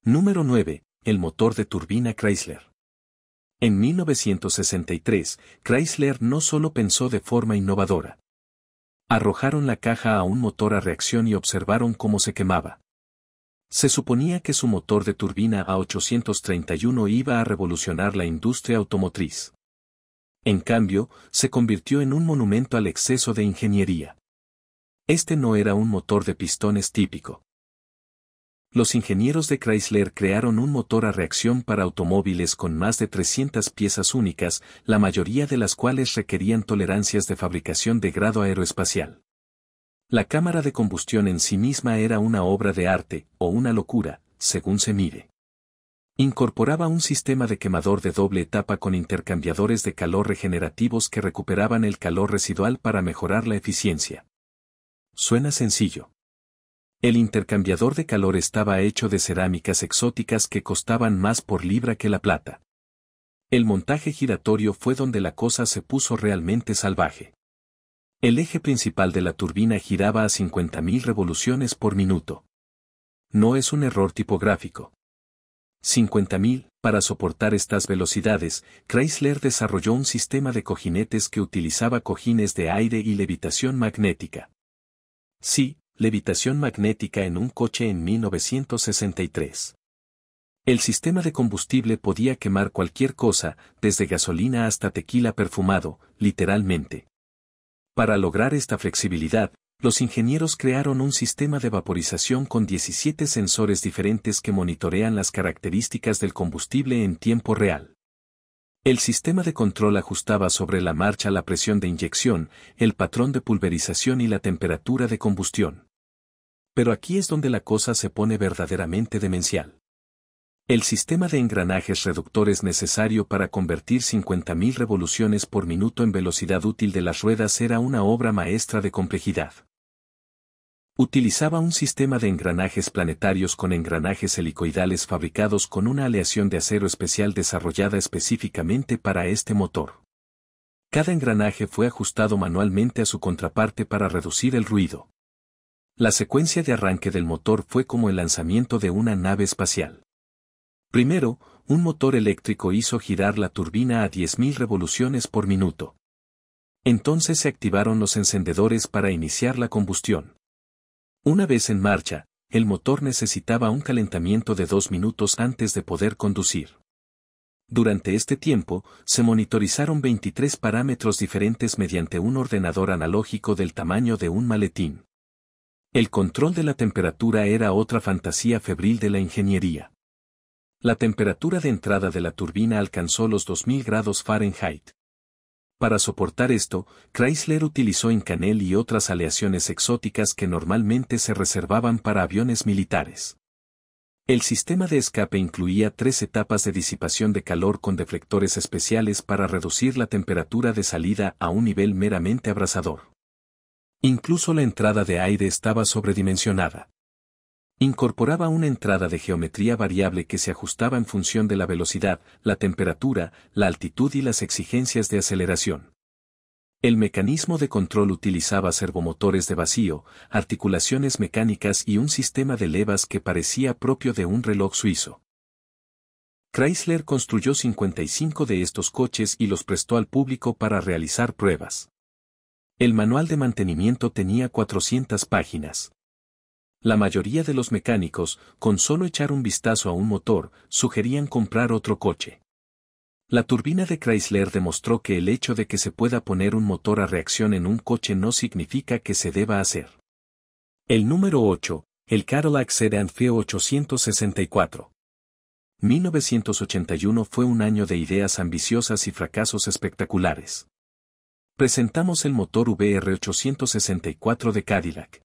Número 9. El motor de turbina Chrysler. En 1963, Chrysler no solo pensó de forma innovadora. Arrojaron la caja a un motor a reacción y observaron cómo se quemaba. Se suponía que su motor de turbina A831 iba a revolucionar la industria automotriz. En cambio, se convirtió en un monumento al exceso de ingeniería. Este no era un motor de pistones típico. Los ingenieros de Chrysler crearon un motor a reacción para automóviles con más de 300 piezas únicas, la mayoría de las cuales requerían tolerancias de fabricación de grado aeroespacial. La cámara de combustión en sí misma era una obra de arte, o una locura, según se mire. Incorporaba un sistema de quemador de doble etapa con intercambiadores de calor regenerativos que recuperaban el calor residual para mejorar la eficiencia. Suena sencillo. El intercambiador de calor estaba hecho de cerámicas exóticas que costaban más por libra que la plata. El montaje giratorio fue donde la cosa se puso realmente salvaje. El eje principal de la turbina giraba a 50.000 revoluciones por minuto. No es un error tipográfico. 50.000. Para soportar estas velocidades, Chrysler desarrolló un sistema de cojinetes que utilizaba cojines de aire y levitación magnética. Sí, levitación magnética en un coche en 1963. El sistema de combustible podía quemar cualquier cosa, desde gasolina hasta tequila perfumado, literalmente. Para lograr esta flexibilidad, los ingenieros crearon un sistema de vaporización con 17 sensores diferentes que monitorean las características del combustible en tiempo real. El sistema de control ajustaba sobre la marcha la presión de inyección, el patrón de pulverización y la temperatura de combustión. Pero aquí es donde la cosa se pone verdaderamente demencial. El sistema de engranajes reductores necesario para convertir 50.000 revoluciones por minuto en velocidad útil de las ruedas era una obra maestra de complejidad. Utilizaba un sistema de engranajes planetarios con engranajes helicoidales fabricados con una aleación de acero especial desarrollada específicamente para este motor. Cada engranaje fue ajustado manualmente a su contraparte para reducir el ruido. La secuencia de arranque del motor fue como el lanzamiento de una nave espacial. Primero, un motor eléctrico hizo girar la turbina a 10.000 revoluciones por minuto. Entonces se activaron los encendedores para iniciar la combustión. Una vez en marcha, el motor necesitaba un calentamiento de 2 minutos antes de poder conducir. Durante este tiempo, se monitorizaron 23 parámetros diferentes mediante un ordenador analógico del tamaño de un maletín. El control de la temperatura era otra fantasía febril de la ingeniería. La temperatura de entrada de la turbina alcanzó los 2000 grados Fahrenheit. Para soportar esto, Chrysler utilizó Inconel y otras aleaciones exóticas que normalmente se reservaban para aviones militares. El sistema de escape incluía 3 etapas de disipación de calor con deflectores especiales para reducir la temperatura de salida a un nivel meramente abrasador. Incluso la entrada de aire estaba sobredimensionada. Incorporaba una entrada de geometría variable que se ajustaba en función de la velocidad, la temperatura, la altitud y las exigencias de aceleración. El mecanismo de control utilizaba servomotores de vacío, articulaciones mecánicas y un sistema de levas que parecía propio de un reloj suizo. Chrysler construyó 55 de estos coches y los prestó al público para realizar pruebas. El manual de mantenimiento tenía 400 páginas. La mayoría de los mecánicos, con solo echar un vistazo a un motor, sugerían comprar otro coche. La turbina de Chrysler demostró que el hecho de que se pueda poner un motor a reacción en un coche no significa que se deba hacer. El número 8, el Cadillac Sedan F864. 1981 fue un año de ideas ambiciosas y fracasos espectaculares. Presentamos el motor VR864 de Cadillac.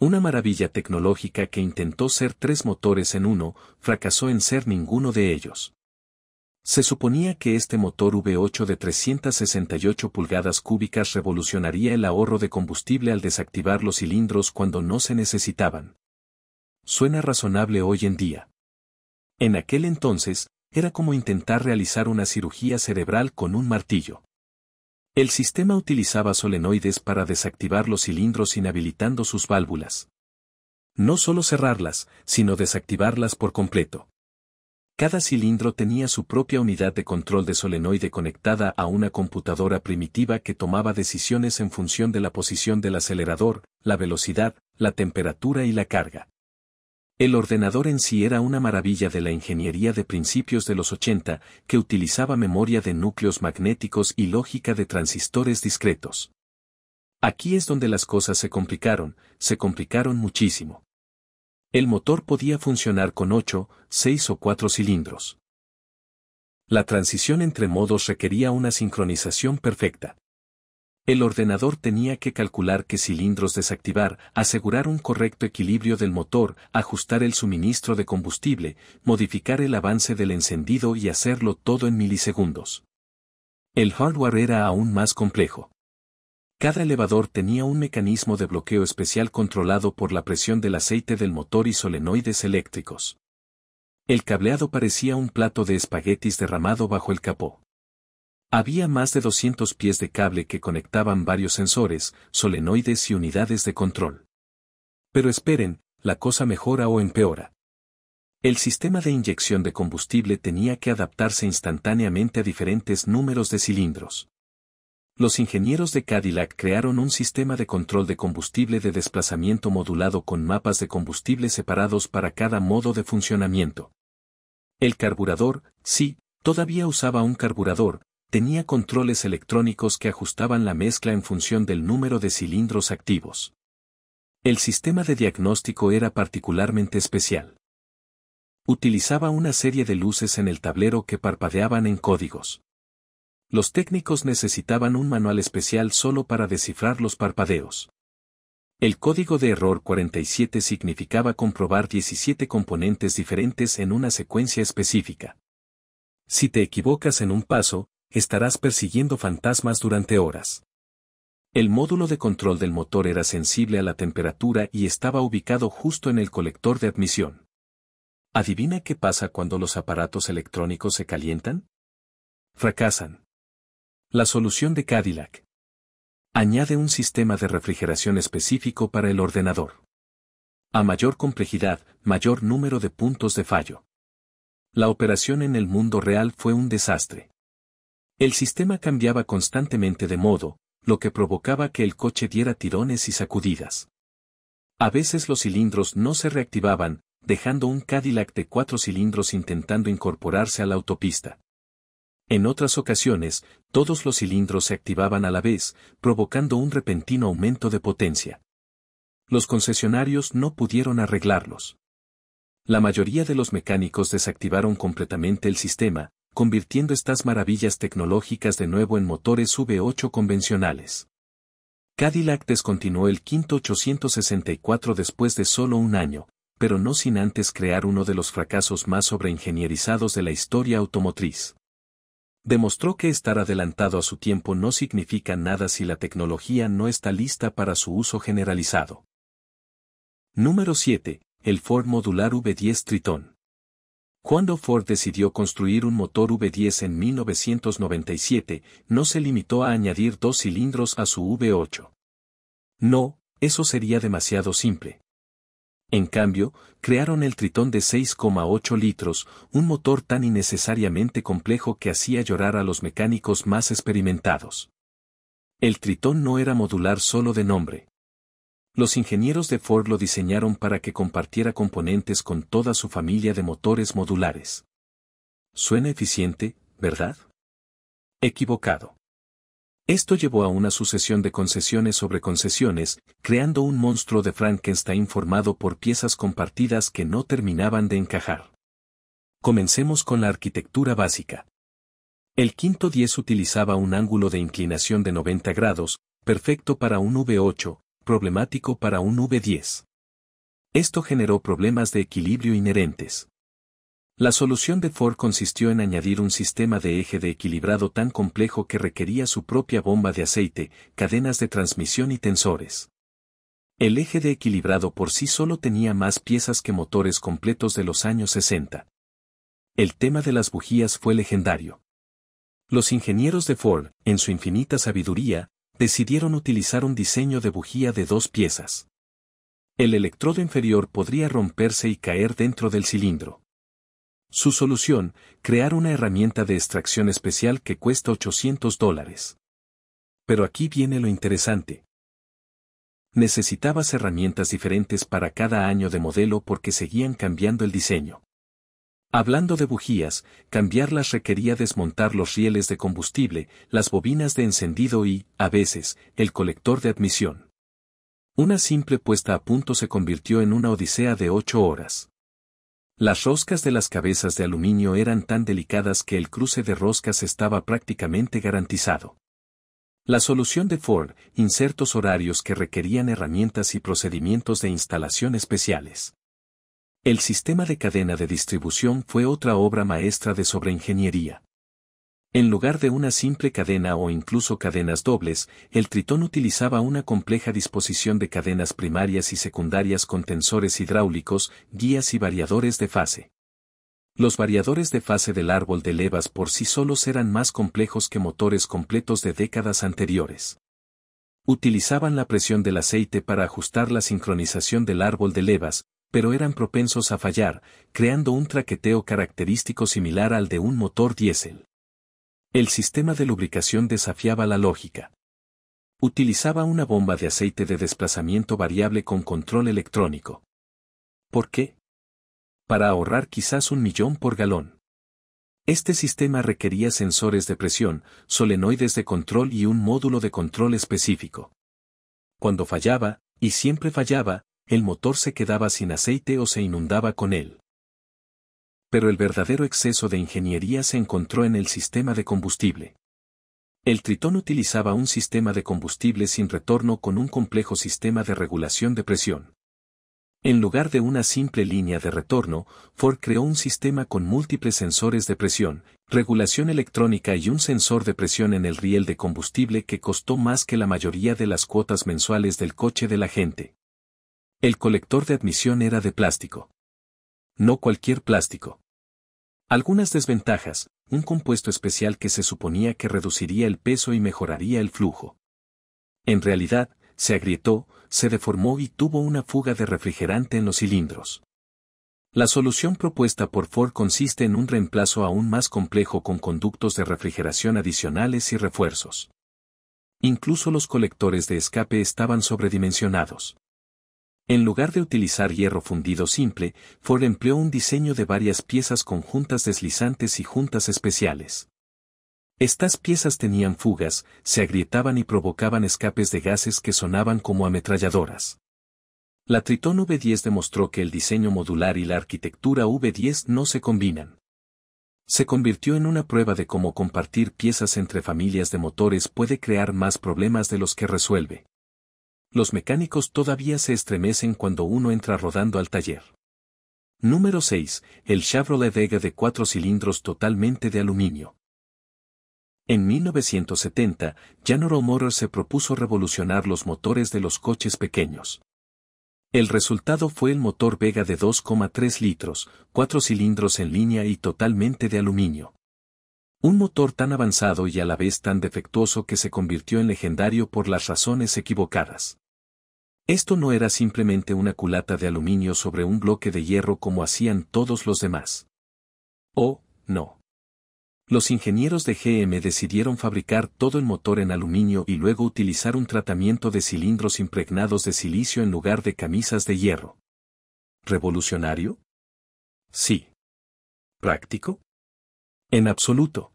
Una maravilla tecnológica que intentó ser 3 motores en uno, fracasó en ser ninguno de ellos. Se suponía que este motor V8 de 368 pulgadas cúbicas revolucionaría el ahorro de combustible al desactivar los cilindros cuando no se necesitaban. Suena razonable hoy en día. En aquel entonces, era como intentar realizar una cirugía cerebral con un martillo. El sistema utilizaba solenoides para desactivar los cilindros inhabilitando sus válvulas. No solo cerrarlas, sino desactivarlas por completo. Cada cilindro tenía su propia unidad de control de solenoide conectada a una computadora primitiva que tomaba decisiones en función de la posición del acelerador, la velocidad, la temperatura y la carga. El ordenador en sí era una maravilla de la ingeniería de principios de los 80, que utilizaba memoria de núcleos magnéticos y lógica de transistores discretos. Aquí es donde las cosas se complicaron muchísimo. El motor podía funcionar con 8, 6 o 4 cilindros. La transición entre modos requería una sincronización perfecta. El ordenador tenía que calcular qué cilindros desactivar, asegurar un correcto equilibrio del motor, ajustar el suministro de combustible, modificar el avance del encendido y hacerlo todo en milisegundos. El hardware era aún más complejo. Cada elevador tenía un mecanismo de bloqueo especial controlado por la presión del aceite del motor y solenoides eléctricos. El cableado parecía un plato de espaguetis derramado bajo el capó. Había más de 200 pies de cable que conectaban varios sensores, solenoides y unidades de control. Pero esperen, ¿la cosa mejora o empeora? El sistema de inyección de combustible tenía que adaptarse instantáneamente a diferentes números de cilindros. Los ingenieros de Cadillac crearon un sistema de control de combustible de desplazamiento modulado con mapas de combustible separados para cada modo de funcionamiento. El carburador, sí, todavía usaba un carburador, tenía controles electrónicos que ajustaban la mezcla en función del número de cilindros activos. El sistema de diagnóstico era particularmente especial. Utilizaba una serie de luces en el tablero que parpadeaban en códigos. Los técnicos necesitaban un manual especial solo para descifrar los parpadeos. El código de error 47 significaba comprobar 17 componentes diferentes en una secuencia específica. Si te equivocas en un paso, estarás persiguiendo fantasmas durante horas. El módulo de control del motor era sensible a la temperatura y estaba ubicado justo en el colector de admisión. ¿Adivina qué pasa cuando los aparatos electrónicos se calientan? Fracasan. La solución de Cadillac. Añade un sistema de refrigeración específico para el ordenador. A mayor complejidad, mayor número de puntos de fallo. La operación en el mundo real fue un desastre. El sistema cambiaba constantemente de modo, lo que provocaba que el coche diera tirones y sacudidas. A veces los cilindros no se reactivaban, dejando un Cadillac de 4 cilindros intentando incorporarse a la autopista. En otras ocasiones, todos los cilindros se activaban a la vez, provocando un repentino aumento de potencia. Los concesionarios no pudieron arreglarlos. La mayoría de los mecánicos desactivaron completamente el sistema, convirtiendo estas maravillas tecnológicas de nuevo en motores V8 convencionales. Cadillac descontinuó el Quinto 864 después de solo un año, pero no sin antes crear uno de los fracasos más sobreingenierizados de la historia automotriz. Demostró que estar adelantado a su tiempo no significa nada si la tecnología no está lista para su uso generalizado. Número 7. El Ford Modular V10 Triton. Cuando Ford decidió construir un motor V10 en 1997, no se limitó a añadir 2 cilindros a su V8. No, eso sería demasiado simple. En cambio, crearon el Triton de 6,8 litros, un motor tan innecesariamente complejo que hacía llorar a los mecánicos más experimentados. El Triton no era modular solo de nombre. Los ingenieros de Ford lo diseñaron para que compartiera componentes con toda su familia de motores modulares. Suena eficiente, ¿verdad? Equivocado. Esto llevó a una sucesión de concesiones sobre concesiones, creando un monstruo de Frankenstein formado por piezas compartidas que no terminaban de encajar. Comencemos con la arquitectura básica. El Quinto 10 utilizaba un ángulo de inclinación de 90 grados, perfecto para un V8, problemático para un V10. Esto generó problemas de equilibrio inherentes. La solución de Ford consistió en añadir un sistema de eje de equilibrado tan complejo que requería su propia bomba de aceite, cadenas de transmisión y tensores. El eje de equilibrado por sí solo tenía más piezas que motores completos de los años 60. El tema de las bujías fue legendario. Los ingenieros de Ford, en su infinita sabiduría, decidieron utilizar un diseño de bujía de 2 piezas. El electrodo inferior podría romperse y caer dentro del cilindro. Su solución, crear una herramienta de extracción especial que cuesta $800. Pero aquí viene lo interesante. Necesitabas herramientas diferentes para cada año de modelo porque seguían cambiando el diseño. Hablando de bujías, cambiarlas requería desmontar los rieles de combustible, las bobinas de encendido y, a veces, el colector de admisión. Una simple puesta a punto se convirtió en una odisea de 8 horas. Las roscas de las cabezas de aluminio eran tan delicadas que el cruce de roscas estaba prácticamente garantizado. La solución de Ford, insertos horarios que requerían herramientas y procedimientos de instalación especiales. El sistema de cadena de distribución fue otra obra maestra de sobreingeniería. En lugar de una simple cadena o incluso cadenas dobles, el Triton utilizaba una compleja disposición de cadenas primarias y secundarias con tensores hidráulicos, guías y variadores de fase. Los variadores de fase del árbol de levas por sí solos eran más complejos que motores completos de décadas anteriores. Utilizaban la presión del aceite para ajustar la sincronización del árbol de levas, pero eran propensos a fallar, creando un traqueteo característico similar al de un motor diésel. El sistema de lubricación desafiaba la lógica. Utilizaba una bomba de aceite de desplazamiento variable con control electrónico. ¿Por qué? Para ahorrar quizás 1.000.000 por galón. Este sistema requería sensores de presión, solenoides de control y un módulo de control específico. Cuando fallaba, y siempre fallaba, el motor se quedaba sin aceite o se inundaba con él. Pero el verdadero exceso de ingeniería se encontró en el sistema de combustible. El Tritón utilizaba un sistema de combustible sin retorno con un complejo sistema de regulación de presión. En lugar de una simple línea de retorno, Ford creó un sistema con múltiples sensores de presión, regulación electrónica y un sensor de presión en el riel de combustible que costó más que la mayoría de las cuotas mensuales del coche de la gente. El colector de admisión era de plástico. No cualquier plástico. Algunas desventajas, un compuesto especial que se suponía que reduciría el peso y mejoraría el flujo. En realidad, se agrietó, se deformó y tuvo una fuga de refrigerante en los cilindros. La solución propuesta por Ford consiste en un reemplazo aún más complejo con conductos de refrigeración adicionales y refuerzos. Incluso los colectores de escape estaban sobredimensionados. En lugar de utilizar hierro fundido simple, Ford empleó un diseño de varias piezas con juntas deslizantes y juntas especiales. Estas piezas tenían fugas, se agrietaban y provocaban escapes de gases que sonaban como ametralladoras. La Triton V10 demostró que el diseño modular y la arquitectura V10 no se combinan. Se convirtió en una prueba de cómo compartir piezas entre familias de motores puede crear más problemas de los que resuelve. Los mecánicos todavía se estremecen cuando uno entra rodando al taller. Número 6. El Chevrolet Vega de 4 cilindros totalmente de aluminio. En 1970, General Motors se propuso revolucionar los motores de los coches pequeños. El resultado fue el motor Vega de 2,3 litros, 4 cilindros en línea y totalmente de aluminio. Un motor tan avanzado y a la vez tan defectuoso que se convirtió en legendario por las razones equivocadas. Esto no era simplemente una culata de aluminio sobre un bloque de hierro como hacían todos los demás. Oh, no. Los ingenieros de GM decidieron fabricar todo el motor en aluminio y luego utilizar un tratamiento de cilindros impregnados de silicio en lugar de camisas de hierro. ¿Revolucionario? Sí. ¿Práctico? En absoluto.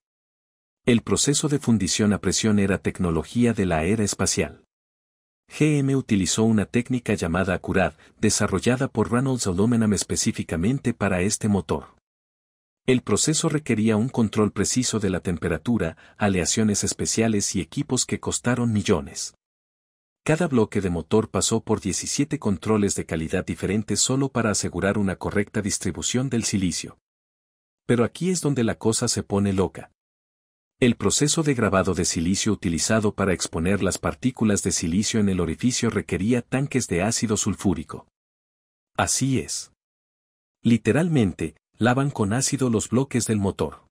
El proceso de fundición a presión era tecnología de la era espacial. GM utilizó una técnica llamada Accurad, desarrollada por Reynolds Aluminum específicamente para este motor. El proceso requería un control preciso de la temperatura, aleaciones especiales y equipos que costaron millones. Cada bloque de motor pasó por 17 controles de calidad diferentes solo para asegurar una correcta distribución del silicio. Pero aquí es donde la cosa se pone loca. El proceso de grabado de silicio utilizado para exponer las partículas de silicio en el orificio requería tanques de ácido sulfúrico. Así es. Literalmente, lavan con ácido los bloques del motor.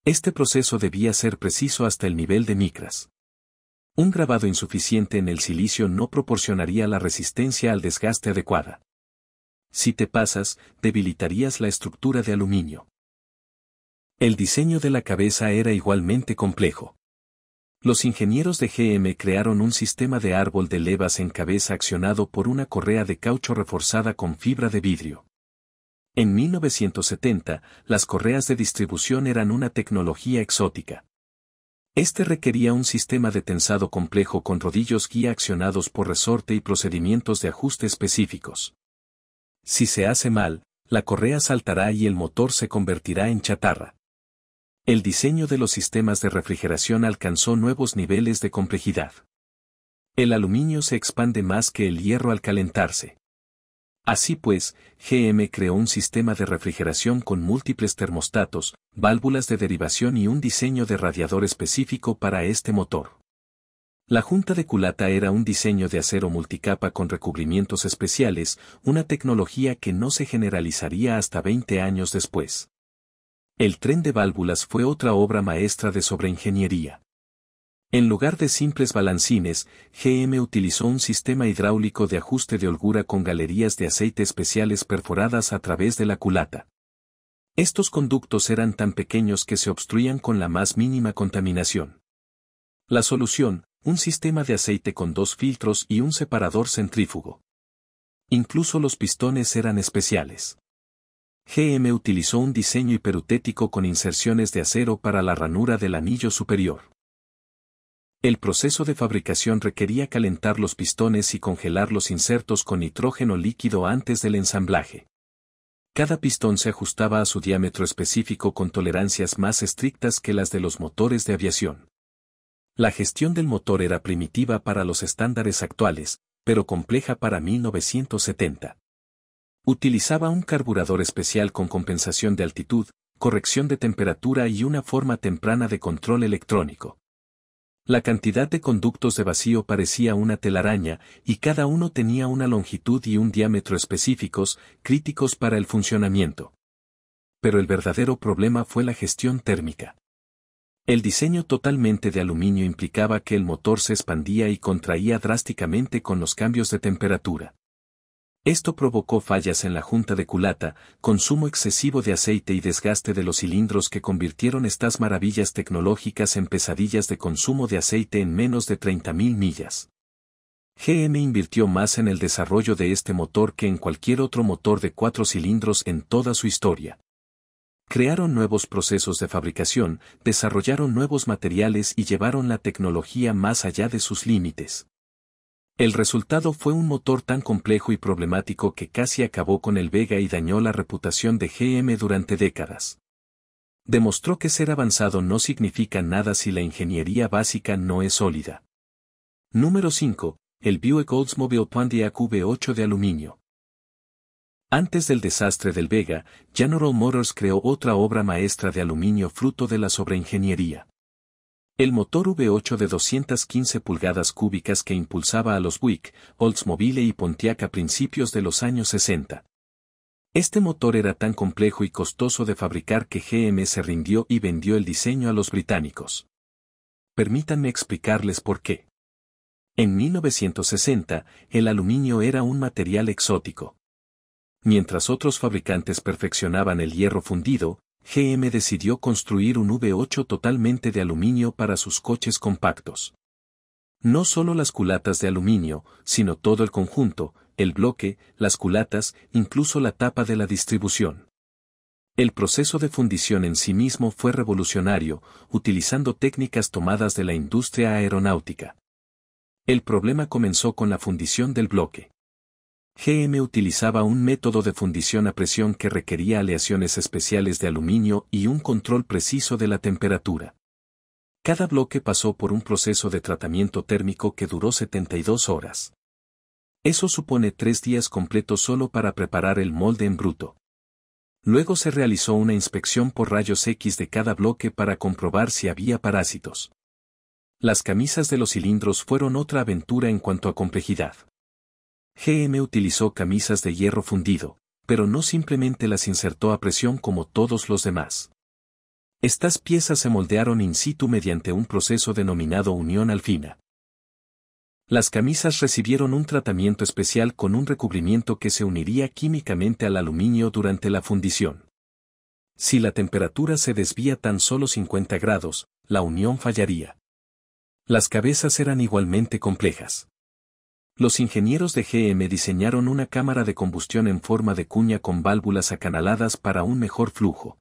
Este proceso debía ser preciso hasta el nivel de micras. Un grabado insuficiente en el silicio no proporcionaría la resistencia al desgaste adecuada. Si te pasas, debilitarías la estructura de aluminio. El diseño de la cabeza era igualmente complejo. Los ingenieros de GM crearon un sistema de árbol de levas en cabeza accionado por una correa de caucho reforzada con fibra de vidrio. En 1970, las correas de distribución eran una tecnología exótica. Este requería un sistema de tensado complejo con rodillos guía accionados por resorte y procedimientos de ajuste específicos. Si se hace mal, la correa saltará y el motor se convertirá en chatarra. El diseño de los sistemas de refrigeración alcanzó nuevos niveles de complejidad. El aluminio se expande más que el hierro al calentarse. Así pues, GM creó un sistema de refrigeración con múltiples termostatos, válvulas de derivación y un diseño de radiador específico para este motor. La junta de culata era un diseño de acero multicapa con recubrimientos especiales, una tecnología que no se generalizaría hasta 20 años después. El tren de válvulas fue otra obra maestra de sobreingeniería. En lugar de simples balancines, GM utilizó un sistema hidráulico de ajuste de holgura con galerías de aceite especiales perforadas a través de la culata. Estos conductos eran tan pequeños que se obstruían con la más mínima contaminación. La solución, un sistema de aceite con 2 filtros y un separador centrífugo. Incluso los pistones eran especiales. GM utilizó un diseño hiperutético con inserciones de acero para la ranura del anillo superior. El proceso de fabricación requería calentar los pistones y congelar los insertos con nitrógeno líquido antes del ensamblaje. Cada pistón se ajustaba a su diámetro específico con tolerancias más estrictas que las de los motores de aviación. La gestión del motor era primitiva para los estándares actuales, pero compleja para 1970. Utilizaba un carburador especial con compensación de altitud, corrección de temperatura y una forma temprana de control electrónico. La cantidad de conductos de vacío parecía una telaraña, y cada uno tenía una longitud y un diámetro específicos, críticos para el funcionamiento. Pero el verdadero problema fue la gestión térmica. El diseño totalmente de aluminio implicaba que el motor se expandía y contraía drásticamente con los cambios de temperatura. Esto provocó fallas en la junta de culata, consumo excesivo de aceite y desgaste de los cilindros que convirtieron estas maravillas tecnológicas en pesadillas de consumo de aceite en menos de 30.000 millas. GM invirtió más en el desarrollo de este motor que en cualquier otro motor de 4 cilindros en toda su historia. Crearon nuevos procesos de fabricación, desarrollaron nuevos materiales y llevaron la tecnología más allá de sus límites. El resultado fue un motor tan complejo y problemático que casi acabó con el Vega y dañó la reputación de GM durante décadas. Demostró que ser avanzado no significa nada si la ingeniería básica no es sólida. Número 5. El Buick Oldsmobile Pontiac V8 de aluminio. Antes del desastre del Vega, General Motors creó otra obra maestra de aluminio fruto de la sobreingeniería. El motor V8 de 215 pulgadas cúbicas que impulsaba a los Buick, Oldsmobile y Pontiac a principios de los años 60. Este motor era tan complejo y costoso de fabricar que GM se rindió y vendió el diseño a los británicos. Permítanme explicarles por qué. En 1960, el aluminio era un material exótico. Mientras otros fabricantes perfeccionaban el hierro fundido, GM decidió construir un V8 totalmente de aluminio para sus coches compactos. No solo las culatas de aluminio, sino todo el conjunto, el bloque, las culatas, incluso la tapa de la distribución. El proceso de fundición en sí mismo fue revolucionario, utilizando técnicas tomadas de la industria aeronáutica. El problema comenzó con la fundición del bloque. GM utilizaba un método de fundición a presión que requería aleaciones especiales de aluminio y un control preciso de la temperatura. Cada bloque pasó por un proceso de tratamiento térmico que duró 72 horas. Eso supone 3 días completos solo para preparar el molde en bruto. Luego se realizó una inspección por rayos X de cada bloque para comprobar si había parásitos. Las camisas de los cilindros fueron otra aventura en cuanto a complejidad. GM utilizó camisas de hierro fundido, pero no simplemente las insertó a presión como todos los demás. Estas piezas se moldearon in situ mediante un proceso denominado unión alfina. Las camisas recibieron un tratamiento especial con un recubrimiento que se uniría químicamente al aluminio durante la fundición. Si la temperatura se desvía tan solo 50 grados, la unión fallaría. Las cabezas eran igualmente complejas. Los ingenieros de GM diseñaron una cámara de combustión en forma de cuña con válvulas acanaladas para un mejor flujo.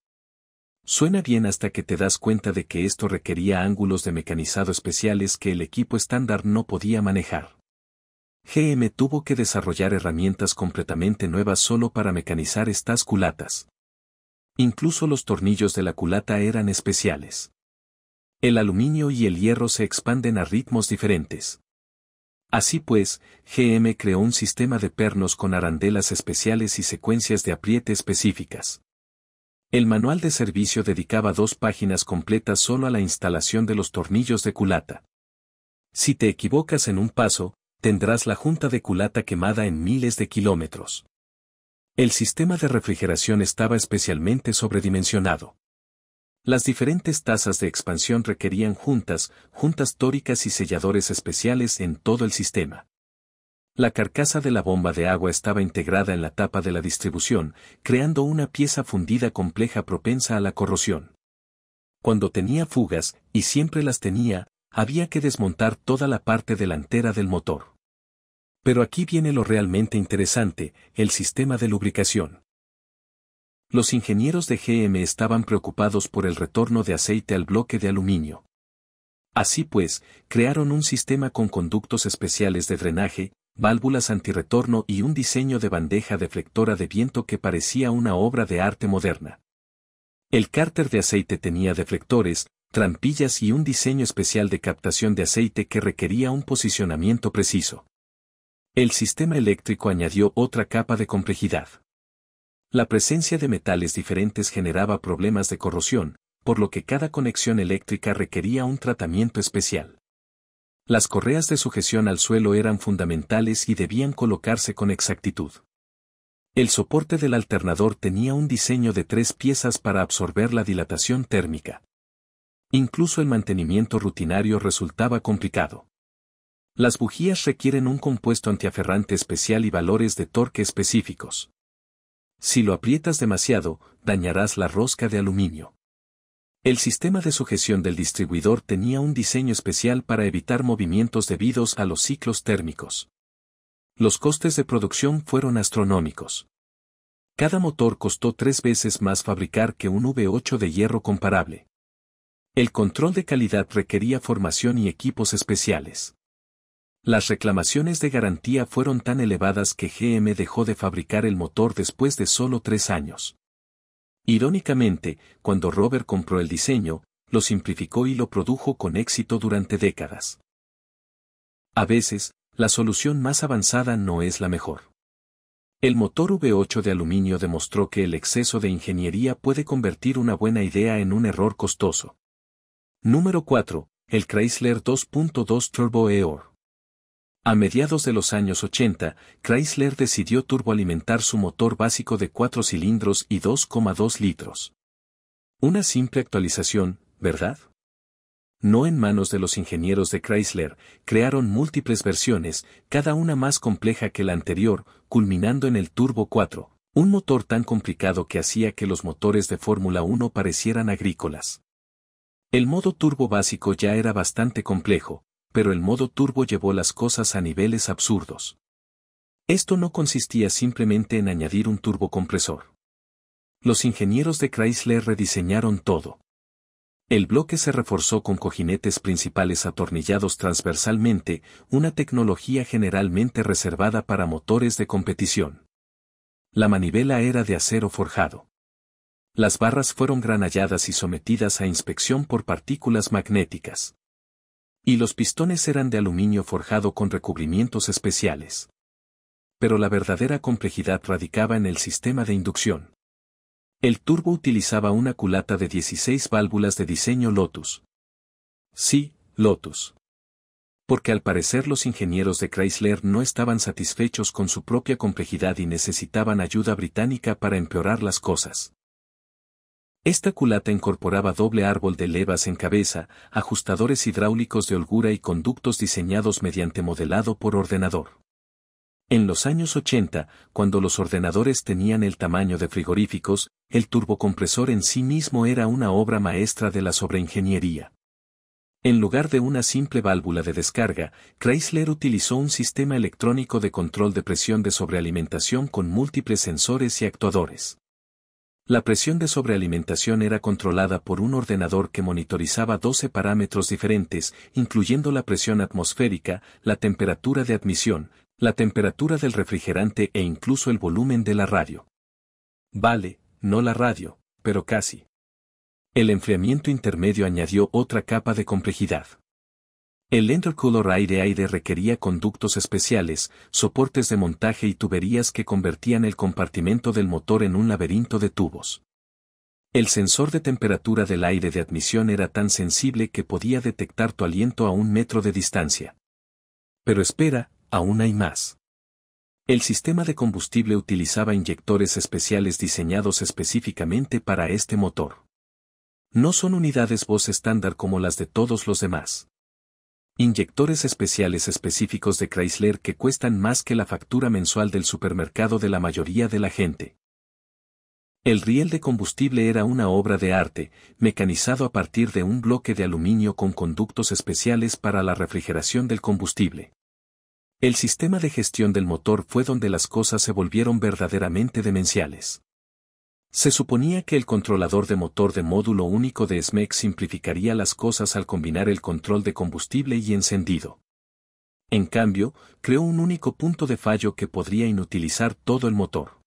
Suena bien hasta que te das cuenta de que esto requería ángulos de mecanizado especiales que el equipo estándar no podía manejar. GM tuvo que desarrollar herramientas completamente nuevas solo para mecanizar estas culatas. Incluso los tornillos de la culata eran especiales. El aluminio y el hierro se expanden a ritmos diferentes. Así pues, GM creó un sistema de pernos con arandelas especiales y secuencias de apriete específicas. El manual de servicio dedicaba 2 páginas completas solo a la instalación de los tornillos de culata. Si te equivocas en un paso, tendrás la junta de culata quemada en miles de kilómetros. El sistema de refrigeración estaba especialmente sobredimensionado. Las diferentes tasas de expansión requerían juntas tóricas y selladores especiales en todo el sistema. La carcasa de la bomba de agua estaba integrada en la tapa de la distribución, creando una pieza fundida compleja propensa a la corrosión. Cuando tenía fugas, y siempre las tenía, había que desmontar toda la parte delantera del motor. Pero aquí viene lo realmente interesante, el sistema de lubricación. Los ingenieros de GM estaban preocupados por el retorno de aceite al bloque de aluminio. Así pues, crearon un sistema con conductos especiales de drenaje, válvulas antirretorno y un diseño de bandeja deflectora de viento que parecía una obra de arte moderna. El cárter de aceite tenía deflectores, trampillas y un diseño especial de captación de aceite que requería un posicionamiento preciso. El sistema eléctrico añadió otra capa de complejidad. La presencia de metales diferentes generaba problemas de corrosión, por lo que cada conexión eléctrica requería un tratamiento especial. Las correas de sujeción al suelo eran fundamentales y debían colocarse con exactitud. El soporte del alternador tenía un diseño de 3 piezas para absorber la dilatación térmica. Incluso el mantenimiento rutinario resultaba complicado. Las bujías requieren un compuesto antiaferrante especial y valores de torque específicos. Si lo aprietas demasiado, dañarás la rosca de aluminio. El sistema de sujeción del distribuidor tenía un diseño especial para evitar movimientos debidos a los ciclos térmicos. Los costes de producción fueron astronómicos. Cada motor costó 3 veces más fabricar que un V8 de hierro comparable. El control de calidad requería formación y equipos especiales. Las reclamaciones de garantía fueron tan elevadas que GM dejó de fabricar el motor después de solo 3 años. Irónicamente, cuando Robert compró el diseño, lo simplificó y lo produjo con éxito durante décadas. A veces, la solución más avanzada no es la mejor. El motor V8 de aluminio demostró que el exceso de ingeniería puede convertir una buena idea en un error costoso. Número 4. El Chrysler 2.2 Turbo Eor. A mediados de los años 80, Chrysler decidió turboalimentar su motor básico de 4 cilindros y 2,2 litros. Una simple actualización, ¿verdad? No en manos de los ingenieros de Chrysler, crearon múltiples versiones, cada una más compleja que la anterior, culminando en el Turbo 4, un motor tan complicado que hacía que los motores de Fórmula 1 parecieran agrícolas. El modo turbo básico ya era bastante complejo, pero el modo turbo llevó las cosas a niveles absurdos. Esto no consistía simplemente en añadir un turbocompresor. Los ingenieros de Chrysler rediseñaron todo. El bloque se reforzó con cojinetes principales atornillados transversalmente, una tecnología generalmente reservada para motores de competición. La manivela era de acero forjado. Las barras fueron granalladas y sometidas a inspección por partículas magnéticas. Y los pistones eran de aluminio forjado con recubrimientos especiales. Pero la verdadera complejidad radicaba en el sistema de inducción. El turbo utilizaba una culata de 16 válvulas de diseño Lotus. Sí, Lotus. Porque al parecer los ingenieros de Chrysler no estaban satisfechos con su propia complejidad y necesitaban ayuda británica para empeorar las cosas. Esta culata incorporaba doble árbol de levas en cabeza, ajustadores hidráulicos de holgura y conductos diseñados mediante modelado por ordenador. En los años 80, cuando los ordenadores tenían el tamaño de frigoríficos, el turbocompresor en sí mismo era una obra maestra de la sobreingeniería. En lugar de una simple válvula de descarga, Chrysler utilizó un sistema electrónico de control de presión de sobrealimentación con múltiples sensores y actuadores. La presión de sobrealimentación era controlada por un ordenador que monitorizaba 12 parámetros diferentes, incluyendo la presión atmosférica, la temperatura de admisión, la temperatura del refrigerante e incluso el volumen de la radio. Vale, no la radio, pero casi. El enfriamiento intermedio añadió otra capa de complejidad. El intercooler aire-aire requería conductos especiales, soportes de montaje y tuberías que convertían el compartimento del motor en un laberinto de tubos. El sensor de temperatura del aire de admisión era tan sensible que podía detectar tu aliento a 1 metro de distancia. Pero espera, aún hay más. El sistema de combustible utilizaba inyectores especiales diseñados específicamente para este motor. No son unidades voz estándar como las de todos los demás. Inyectores especiales específicos de Chrysler que cuestan más que la factura mensual del supermercado de la mayoría de la gente. El riel de combustible era una obra de arte, mecanizado a partir de un bloque de aluminio con conductos especiales para la refrigeración del combustible. El sistema de gestión del motor fue donde las cosas se volvieron verdaderamente demenciales. Se suponía que el controlador de motor de módulo único de SMEC simplificaría las cosas al combinar el control de combustible y encendido. En cambio, creó un único punto de fallo que podría inutilizar todo el motor.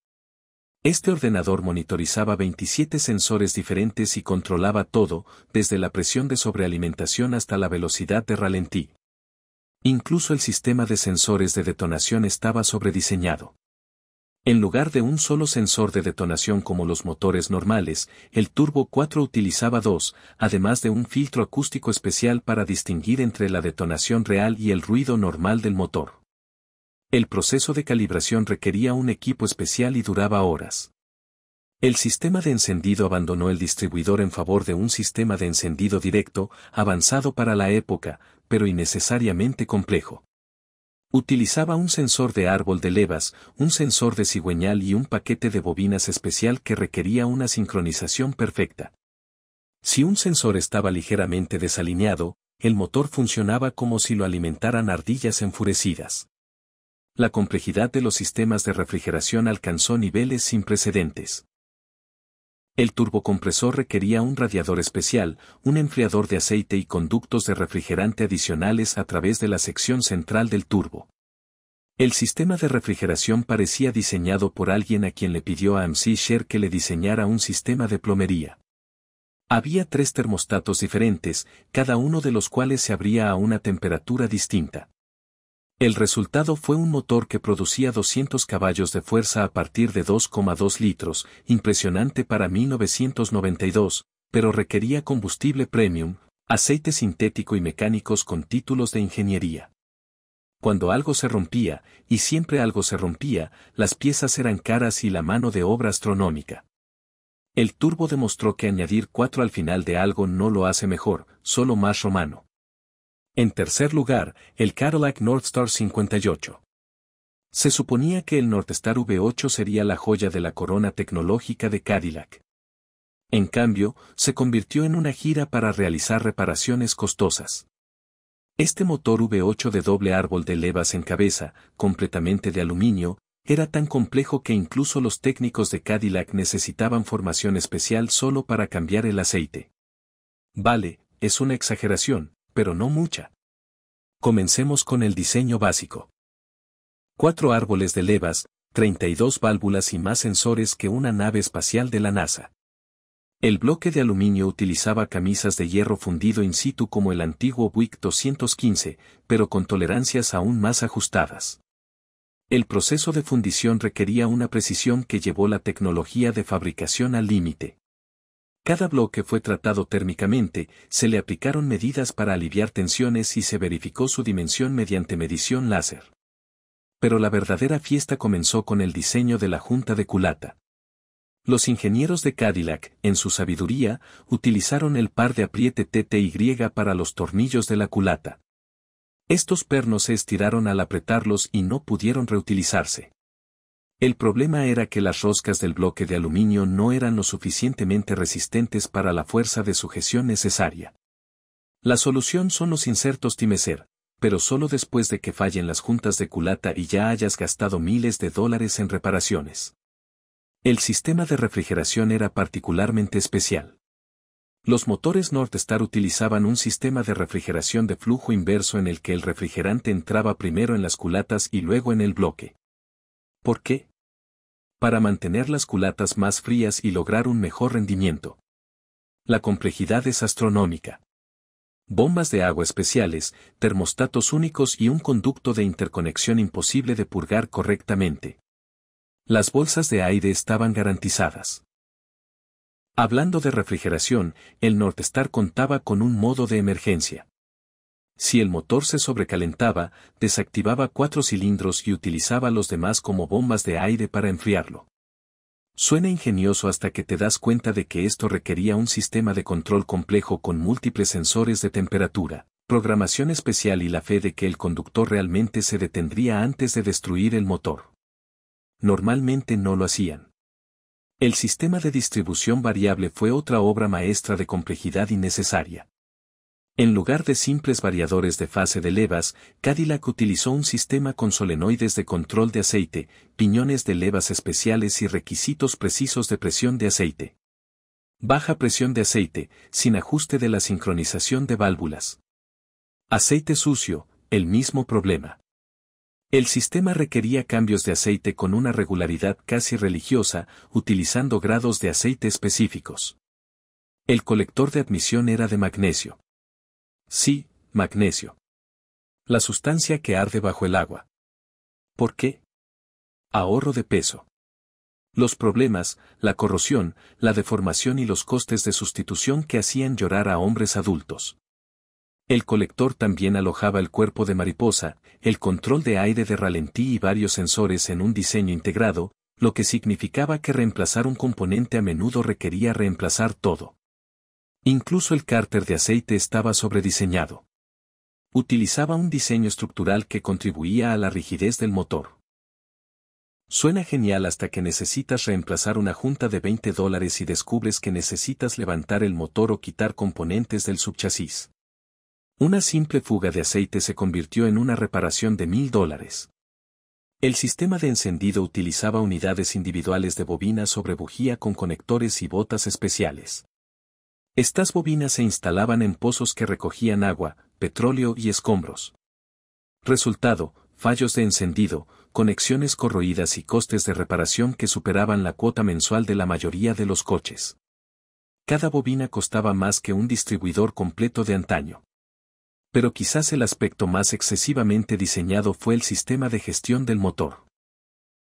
Este ordenador monitorizaba 27 sensores diferentes y controlaba todo, desde la presión de sobrealimentación hasta la velocidad de ralentí. Incluso el sistema de sensores de detonación estaba sobrediseñado. En lugar de un solo sensor de detonación como los motores normales, el Turbo 4 utilizaba dos, además de un filtro acústico especial para distinguir entre la detonación real y el ruido normal del motor. El proceso de calibración requería un equipo especial y duraba horas. El sistema de encendido abandonó el distribuidor en favor de un sistema de encendido directo, avanzado para la época, pero innecesariamente complejo. Utilizaba un sensor de árbol de levas, un sensor de cigüeñal y un paquete de bobinas especial que requería una sincronización perfecta. Si un sensor estaba ligeramente desalineado, el motor funcionaba como si lo alimentaran ardillas enfurecidas. La complejidad de los sistemas de refrigeración alcanzó niveles sin precedentes. El turbocompresor requería un radiador especial, un enfriador de aceite y conductos de refrigerante adicionales a través de la sección central del turbo. El sistema de refrigeración parecía diseñado por alguien a quien le pidió a AMC Sher que le diseñara un sistema de plomería. Había 3 termostatos diferentes, cada uno de los cuales se abría a una temperatura distinta. El resultado fue un motor que producía 200 caballos de fuerza a partir de 2,2 litros, impresionante para 1992, pero requería combustible premium, aceite sintético y mecánicos con títulos de ingeniería. Cuando algo se rompía, y siempre algo se rompía, las piezas eran caras y la mano de obra astronómica. El turbo demostró que añadir 4 al final de algo no lo hace mejor, solo más romano. En tercer lugar, el Cadillac Northstar 58. Se suponía que el Northstar V8 sería la joya de la corona tecnológica de Cadillac. En cambio, se convirtió en una gira para realizar reparaciones costosas. Este motor V8 de doble árbol de levas en cabeza, completamente de aluminio, era tan complejo que incluso los técnicos de Cadillac necesitaban formación especial solo para cambiar el aceite. Vale, es una exageración, pero no mucha. Comencemos con el diseño básico. 4 árboles de levas, 32 válvulas y más sensores que una nave espacial de la NASA. El bloque de aluminio utilizaba camisas de hierro fundido in situ como el antiguo Buick 215, pero con tolerancias aún más ajustadas. El proceso de fundición requería una precisión que llevó la tecnología de fabricación al límite. Cada bloque fue tratado térmicamente, se le aplicaron medidas para aliviar tensiones y se verificó su dimensión mediante medición láser. Pero la verdadera fiesta comenzó con el diseño de la junta de culata. Los ingenieros de Cadillac, en su sabiduría, utilizaron el par de apriete TTY para los tornillos de la culata. Estos pernos se estiraron al apretarlos y no pudieron reutilizarse. El problema era que las roscas del bloque de aluminio no eran lo suficientemente resistentes para la fuerza de sujeción necesaria. La solución son los insertos Timeser, pero solo después de que fallen las juntas de culata y ya hayas gastado miles de dólares en reparaciones. El sistema de refrigeración era particularmente especial. Los motores Northstar utilizaban un sistema de refrigeración de flujo inverso en el que el refrigerante entraba primero en las culatas y luego en el bloque. ¿Por qué? Para mantener las culatas más frías y lograr un mejor rendimiento. La complejidad es astronómica. Bombas de agua especiales, termostatos únicos y un conducto de interconexión imposible de purgar correctamente. Las bolsas de aire estaban garantizadas. Hablando de refrigeración, el Northstar contaba con un modo de emergencia. Si el motor se sobrecalentaba, desactivaba 4 cilindros y utilizaba los demás como bombas de aire para enfriarlo. Suena ingenioso hasta que te das cuenta de que esto requería un sistema de control complejo con múltiples sensores de temperatura, programación especial y la fe de que el conductor realmente se detendría antes de destruir el motor. Normalmente no lo hacían. El sistema de distribución variable fue otra obra maestra de complejidad innecesaria. En lugar de simples variadores de fase de levas, Cadillac utilizó un sistema con solenoides de control de aceite, piñones de levas especiales y requisitos precisos de presión de aceite. Baja presión de aceite, sin ajuste de la sincronización de válvulas. Aceite sucio, el mismo problema. El sistema requería cambios de aceite con una regularidad casi religiosa, utilizando grados de aceite específicos. El colector de admisión era de magnesio. Sí, magnesio. La sustancia que arde bajo el agua. ¿Por qué? Ahorro de peso. Los problemas, la corrosión, la deformación y los costes de sustitución que hacían llorar a hombres adultos. El colector también alojaba el cuerpo de mariposa, el control de aire de ralentí y varios sensores en un diseño integrado, lo que significaba que reemplazar un componente a menudo requería reemplazar todo. Incluso el cárter de aceite estaba sobrediseñado. Utilizaba un diseño estructural que contribuía a la rigidez del motor. Suena genial hasta que necesitas reemplazar una junta de $20 y descubres que necesitas levantar el motor o quitar componentes del subchasis. Una simple fuga de aceite se convirtió en una reparación de $1000. El sistema de encendido utilizaba unidades individuales de bobina sobre bujía con conectores y botas especiales. Estas bobinas se instalaban en pozos que recogían agua, petróleo y escombros. Resultado, fallos de encendido, conexiones corroídas y costes de reparación que superaban la cuota mensual de la mayoría de los coches. Cada bobina costaba más que un distribuidor completo de antaño. Pero quizás el aspecto más excesivamente diseñado fue el sistema de gestión del motor.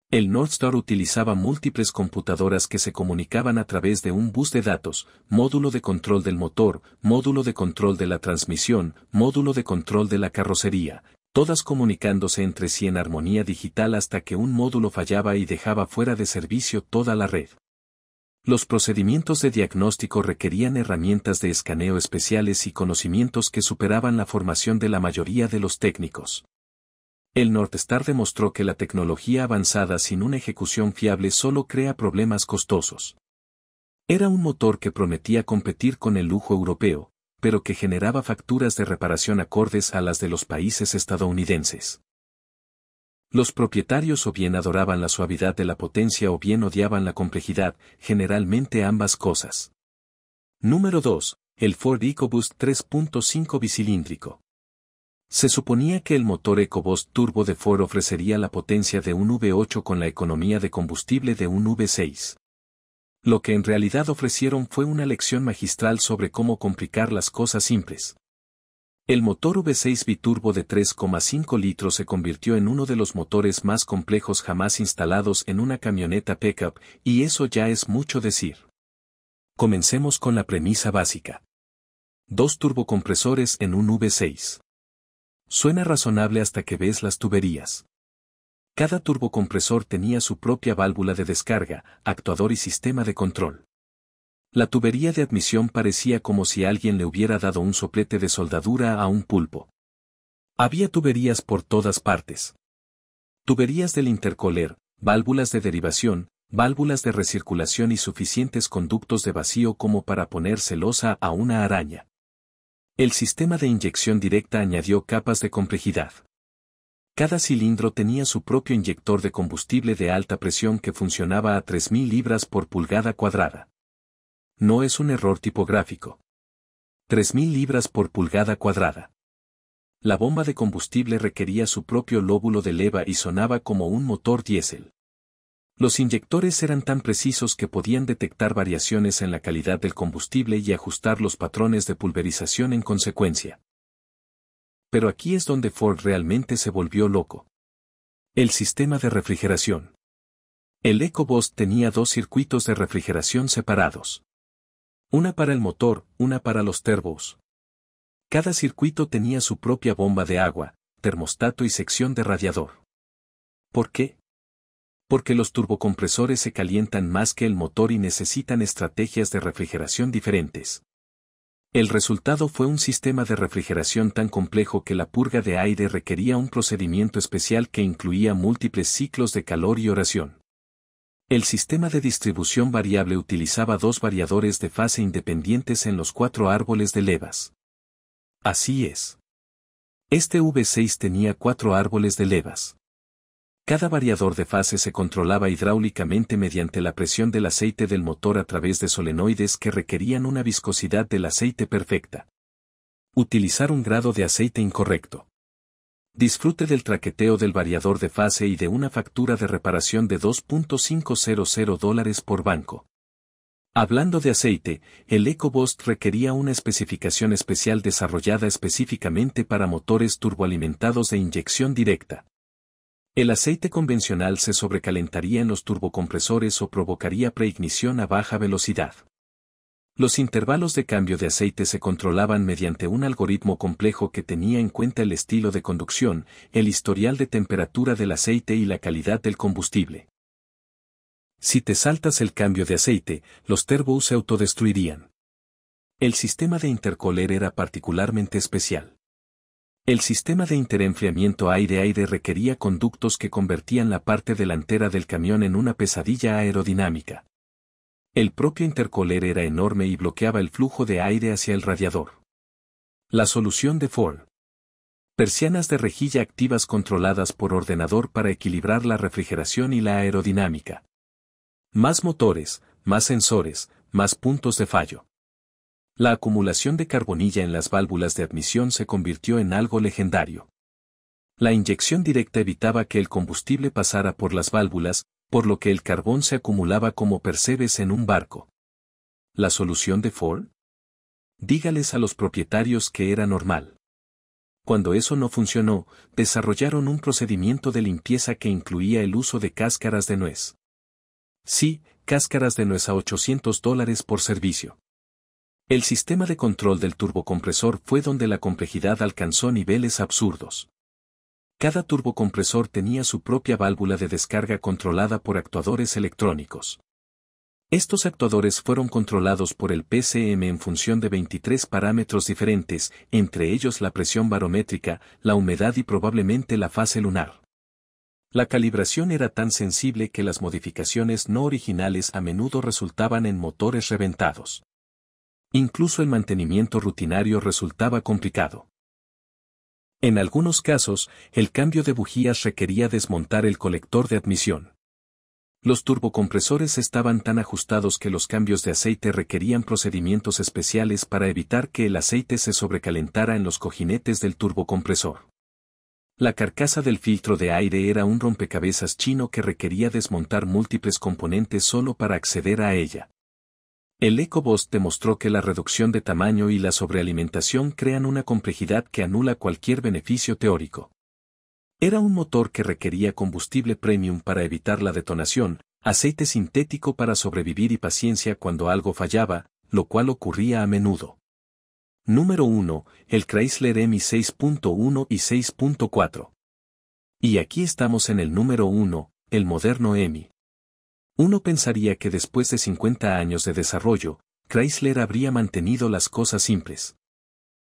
El Northstar utilizaba múltiples computadoras que se comunicaban a través de un bus de datos, módulo de control del motor, módulo de control de la transmisión, módulo de control de la carrocería, todas comunicándose entre sí en armonía digital hasta que un módulo fallaba y dejaba fuera de servicio toda la red. Los procedimientos de diagnóstico requerían herramientas de escaneo especiales y conocimientos que superaban la formación de la mayoría de los técnicos. El Northstar demostró que la tecnología avanzada sin una ejecución fiable solo crea problemas costosos. Era un motor que prometía competir con el lujo europeo, pero que generaba facturas de reparación acordes a las de los países estadounidenses. Los propietarios o bien adoraban la suavidad de la potencia o bien odiaban la complejidad, generalmente ambas cosas. Número 2. El Ford EcoBoost 3.5 bicilíndrico. Se suponía que el motor EcoBoost Turbo de Ford ofrecería la potencia de un V8 con la economía de combustible de un V6. Lo que en realidad ofrecieron fue una lección magistral sobre cómo complicar las cosas simples. El motor V6 biturbo de 3,5 litros se convirtió en uno de los motores más complejos jamás instalados en una camioneta pickup, y eso ya es mucho decir. Comencemos con la premisa básica. 2 turbocompresores en un V6. Suena razonable hasta que ves las tuberías. Cada turbocompresor tenía su propia válvula de descarga, actuador y sistema de control. La tubería de admisión parecía como si alguien le hubiera dado un soplete de soldadura a un pulpo. Había tuberías por todas partes. Tuberías del intercooler, válvulas de derivación, válvulas de recirculación y suficientes conductos de vacío como para poner celosa a una araña. El sistema de inyección directa añadió capas de complejidad. Cada cilindro tenía su propio inyector de combustible de alta presión que funcionaba a 3000 libras por pulgada cuadrada. No es un error tipográfico. 3000 libras por pulgada cuadrada. La bomba de combustible requería su propio lóbulo de leva y sonaba como un motor diésel. Los inyectores eran tan precisos que podían detectar variaciones en la calidad del combustible y ajustar los patrones de pulverización en consecuencia. Pero aquí es donde Ford realmente se volvió loco. El sistema de refrigeración. El EcoBoost tenía 2 circuitos de refrigeración separados. Una para el motor, una para los turbos. Cada circuito tenía su propia bomba de agua, termostato y sección de radiador. ¿Por qué? Porque los turbocompresores se calientan más que el motor y necesitan estrategias de refrigeración diferentes. El resultado fue un sistema de refrigeración tan complejo que la purga de aire requería un procedimiento especial que incluía múltiples ciclos de calor y oración. El sistema de distribución variable utilizaba dos variadores de fase independientes en los 4 árboles de levas. Así es. Este V6 tenía 4 árboles de levas. Cada variador de fase se controlaba hidráulicamente mediante la presión del aceite del motor a través de solenoides que requerían una viscosidad del aceite perfecta. Utilizar un grado de aceite incorrecto. Disfrute del traqueteo del variador de fase y de una factura de reparación de $2.500 por banco. Hablando de aceite, el EcoBoost requería una especificación especial desarrollada específicamente para motores turboalimentados de inyección directa. El aceite convencional se sobrecalentaría en los turbocompresores o provocaría preignición a baja velocidad. Los intervalos de cambio de aceite se controlaban mediante un algoritmo complejo que tenía en cuenta el estilo de conducción, el historial de temperatura del aceite y la calidad del combustible. Si te saltas el cambio de aceite, los turbos se autodestruirían. El sistema de intercooler era particularmente especial. El sistema de interenfriamiento aire-aire requería conductos que convertían la parte delantera del camión en una pesadilla aerodinámica. El propio intercooler era enorme y bloqueaba el flujo de aire hacia el radiador. La solución de Ford. Persianas de rejilla activas controladas por ordenador para equilibrar la refrigeración y la aerodinámica. Más motores, más sensores, más puntos de fallo. La acumulación de carbonilla en las válvulas de admisión se convirtió en algo legendario. La inyección directa evitaba que el combustible pasara por las válvulas, por lo que el carbón se acumulaba como percebes en un barco. ¿La solución de Ford? Dígales a los propietarios que era normal. Cuando eso no funcionó, desarrollaron un procedimiento de limpieza que incluía el uso de cáscaras de nuez. Sí, cáscaras de nuez a $800 por servicio. El sistema de control del turbocompresor fue donde la complejidad alcanzó niveles absurdos. Cada turbocompresor tenía su propia válvula de descarga controlada por actuadores electrónicos. Estos actuadores fueron controlados por el PCM en función de 23 parámetros diferentes, entre ellos la presión barométrica, la humedad y probablemente la fase lunar. La calibración era tan sensible que las modificaciones no originales a menudo resultaban en motores reventados. Incluso el mantenimiento rutinario resultaba complicado. En algunos casos, el cambio de bujías requería desmontar el colector de admisión. Los turbocompresores estaban tan ajustados que los cambios de aceite requerían procedimientos especiales para evitar que el aceite se sobrecalentara en los cojinetes del turbocompresor. La carcasa del filtro de aire era un rompecabezas chino que requería desmontar múltiples componentes solo para acceder a ella. El EcoBoost demostró que la reducción de tamaño y la sobrealimentación crean una complejidad que anula cualquier beneficio teórico. Era un motor que requería combustible premium para evitar la detonación, aceite sintético para sobrevivir y paciencia cuando algo fallaba, lo cual ocurría a menudo. Número 1. El Chrysler EMI 6.1 y 6.4. Y aquí estamos en el número 1, el moderno EMI. Uno pensaría que después de 50 años de desarrollo, Chrysler habría mantenido las cosas simples.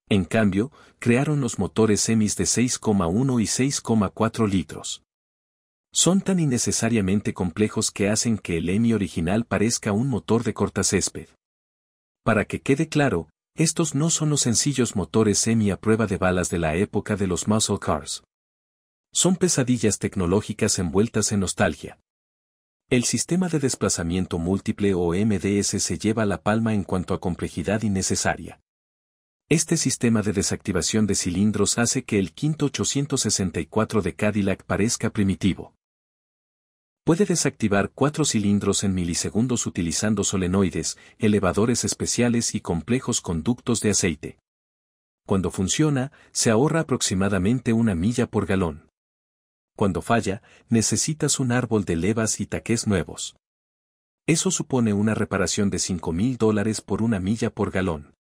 En cambio, crearon los motores EMIs de 6,1 y 6,4 litros. Son tan innecesariamente complejos que hacen que el EMI original parezca un motor de cortacésped. Para que quede claro, estos no son los sencillos motores EMI a prueba de balas de la época de los muscle cars. Son pesadillas tecnológicas envueltas en nostalgia. El sistema de desplazamiento múltiple o MDS se lleva la palma en cuanto a complejidad innecesaria. Este sistema de desactivación de cilindros hace que el quinto 864 de Cadillac parezca primitivo. Puede desactivar 4 cilindros en milisegundos utilizando solenoides, elevadores especiales y complejos conductos de aceite. Cuando funciona, se ahorra aproximadamente 1 milla por galón. Cuando falla, necesitas un árbol de levas y taqués nuevos. Eso supone una reparación de $5,000 por 1 milla por galón.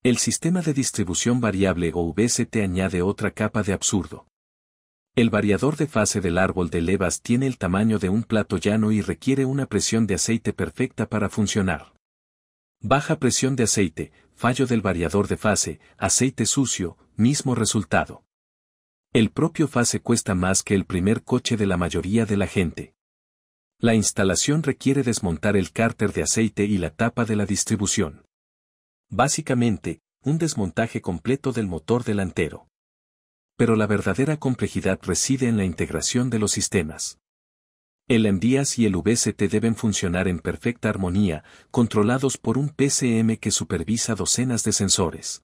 El sistema de distribución variable o VST añade otra capa de absurdo. El variador de fase del árbol de levas tiene el tamaño de un plato llano y requiere una presión de aceite perfecta para funcionar. Baja presión de aceite, fallo del variador de fase, aceite sucio, mismo resultado. El propio fase cuesta más que el primer coche de la mayoría de la gente. La instalación requiere desmontar el cárter de aceite y la tapa de la distribución. Básicamente, un desmontaje completo del motor delantero. Pero la verdadera complejidad reside en la integración de los sistemas. El MDAS y el VCT deben funcionar en perfecta armonía, controlados por un PCM que supervisa docenas de sensores.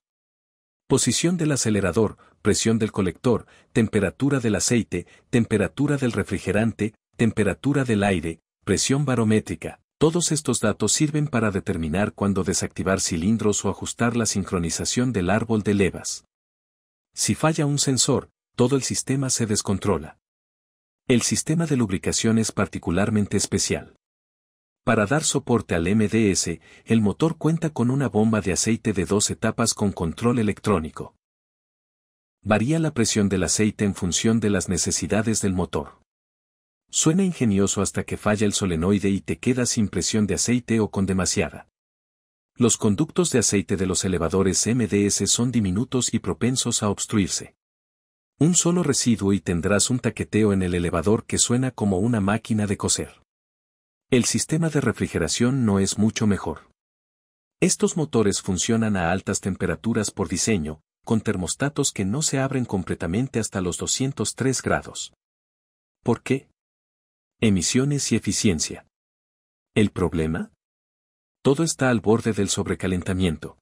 Posición del acelerador, presión del colector, temperatura del aceite, temperatura del refrigerante, temperatura del aire, presión barométrica. Todos estos datos sirven para determinar cuándo desactivar cilindros o ajustar la sincronización del árbol de levas. Si falla un sensor, todo el sistema se descontrola. El sistema de lubricación es particularmente especial. Para dar soporte al MDS, el motor cuenta con una bomba de aceite de 2 etapas con control electrónico. Varía la presión del aceite en función de las necesidades del motor. Suena ingenioso hasta que falla el solenoide y te quedas sin presión de aceite o con demasiada. Los conductos de aceite de los elevadores MDS son diminutos y propensos a obstruirse. Un solo residuo y tendrás un taqueteo en el elevador que suena como una máquina de coser. El sistema de refrigeración no es mucho mejor. Estos motores funcionan a altas temperaturas por diseño, con termostatos que no se abren completamente hasta los 203 grados. ¿Por qué? Emisiones y eficiencia. ¿El problema? Todo está al borde del sobrecalentamiento.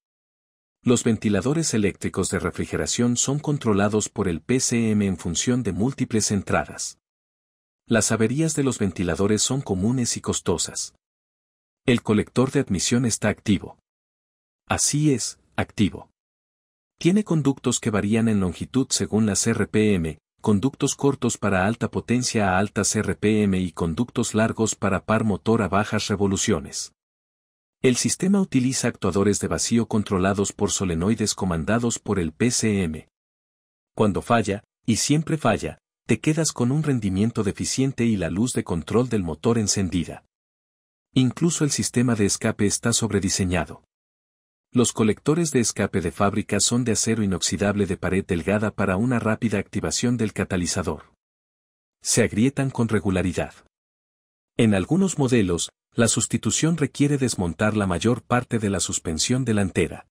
Los ventiladores eléctricos de refrigeración son controlados por el PCM en función de múltiples entradas. Las averías de los ventiladores son comunes y costosas. El colector de admisión está activo. Así es, activo. Tiene conductos que varían en longitud según las RPM, conductos cortos para alta potencia a altas RPM y conductos largos para par motor a bajas revoluciones. El sistema utiliza actuadores de vacío controlados por solenoides comandados por el PCM. Cuando falla, y siempre falla, te quedas con un rendimiento deficiente y la luz de control del motor encendida. Incluso el sistema de escape está sobrediseñado. Los colectores de escape de fábrica son de acero inoxidable de pared delgada para una rápida activación del catalizador. Se agrietan con regularidad. En algunos modelos, la sustitución requiere desmontar la mayor parte de la suspensión delantera.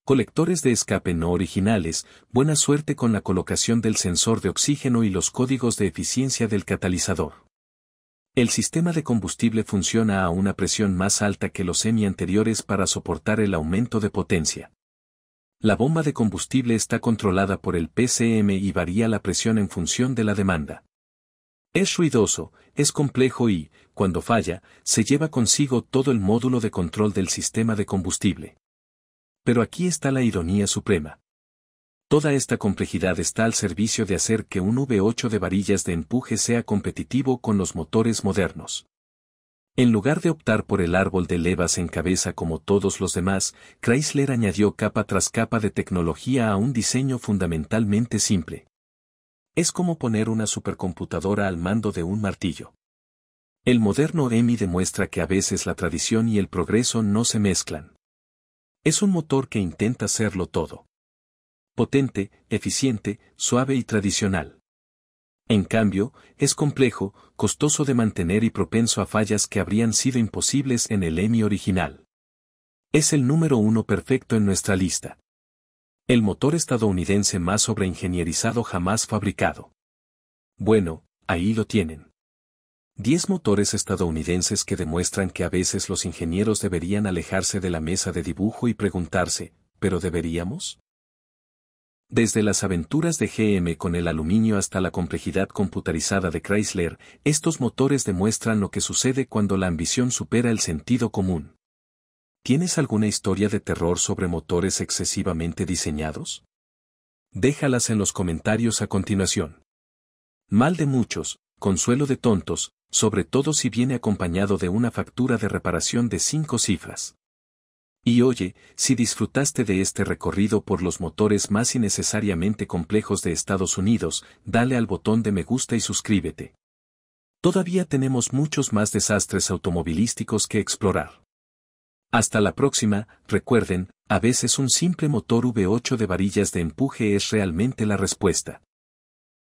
Colectores de escape no originales, buena suerte con la colocación del sensor de oxígeno y los códigos de eficiencia del catalizador. El sistema de combustible funciona a una presión más alta que los semi anteriores para soportar el aumento de potencia. La bomba de combustible está controlada por el PCM y varía la presión en función de la demanda. Es ruidoso, es complejo y, cuando falla, se lleva consigo todo el módulo de control del sistema de combustible. Pero aquí está la ironía suprema. Toda esta complejidad está al servicio de hacer que un V8 de varillas de empuje sea competitivo con los motores modernos. En lugar de optar por el árbol de levas en cabeza como todos los demás, Chrysler añadió capa tras capa de tecnología a un diseño fundamentalmente simple. Es como poner una supercomputadora al mando de un martillo. El moderno EMI demuestra que a veces la tradición y el progreso no se mezclan. Es un motor que intenta serlo todo. Potente, eficiente, suave y tradicional. En cambio, es complejo, costoso de mantener y propenso a fallas que habrían sido imposibles en el EMI original. Es el número 1 perfecto en nuestra lista. El motor estadounidense más sobreingenierizado jamás fabricado. Bueno, ahí lo tienen. 10 motores estadounidenses que demuestran que a veces los ingenieros deberían alejarse de la mesa de dibujo y preguntarse, ¿pero deberíamos? Desde las aventuras de GM con el aluminio hasta la complejidad computarizada de Chrysler, estos motores demuestran lo que sucede cuando la ambición supera el sentido común. ¿Tienes alguna historia de terror sobre motores excesivamente diseñados? Déjalas en los comentarios a continuación. Mal de muchos, consuelo de tontos, sobre todo si viene acompañado de una factura de reparación de 5 cifras. Y oye, si disfrutaste de este recorrido por los motores más innecesariamente complejos de Estados Unidos, dale al botón de me gusta y suscríbete. Todavía tenemos muchos más desastres automovilísticos que explorar. Hasta la próxima, recuerden, a veces un simple motor V8 de varillas de empuje es realmente la respuesta.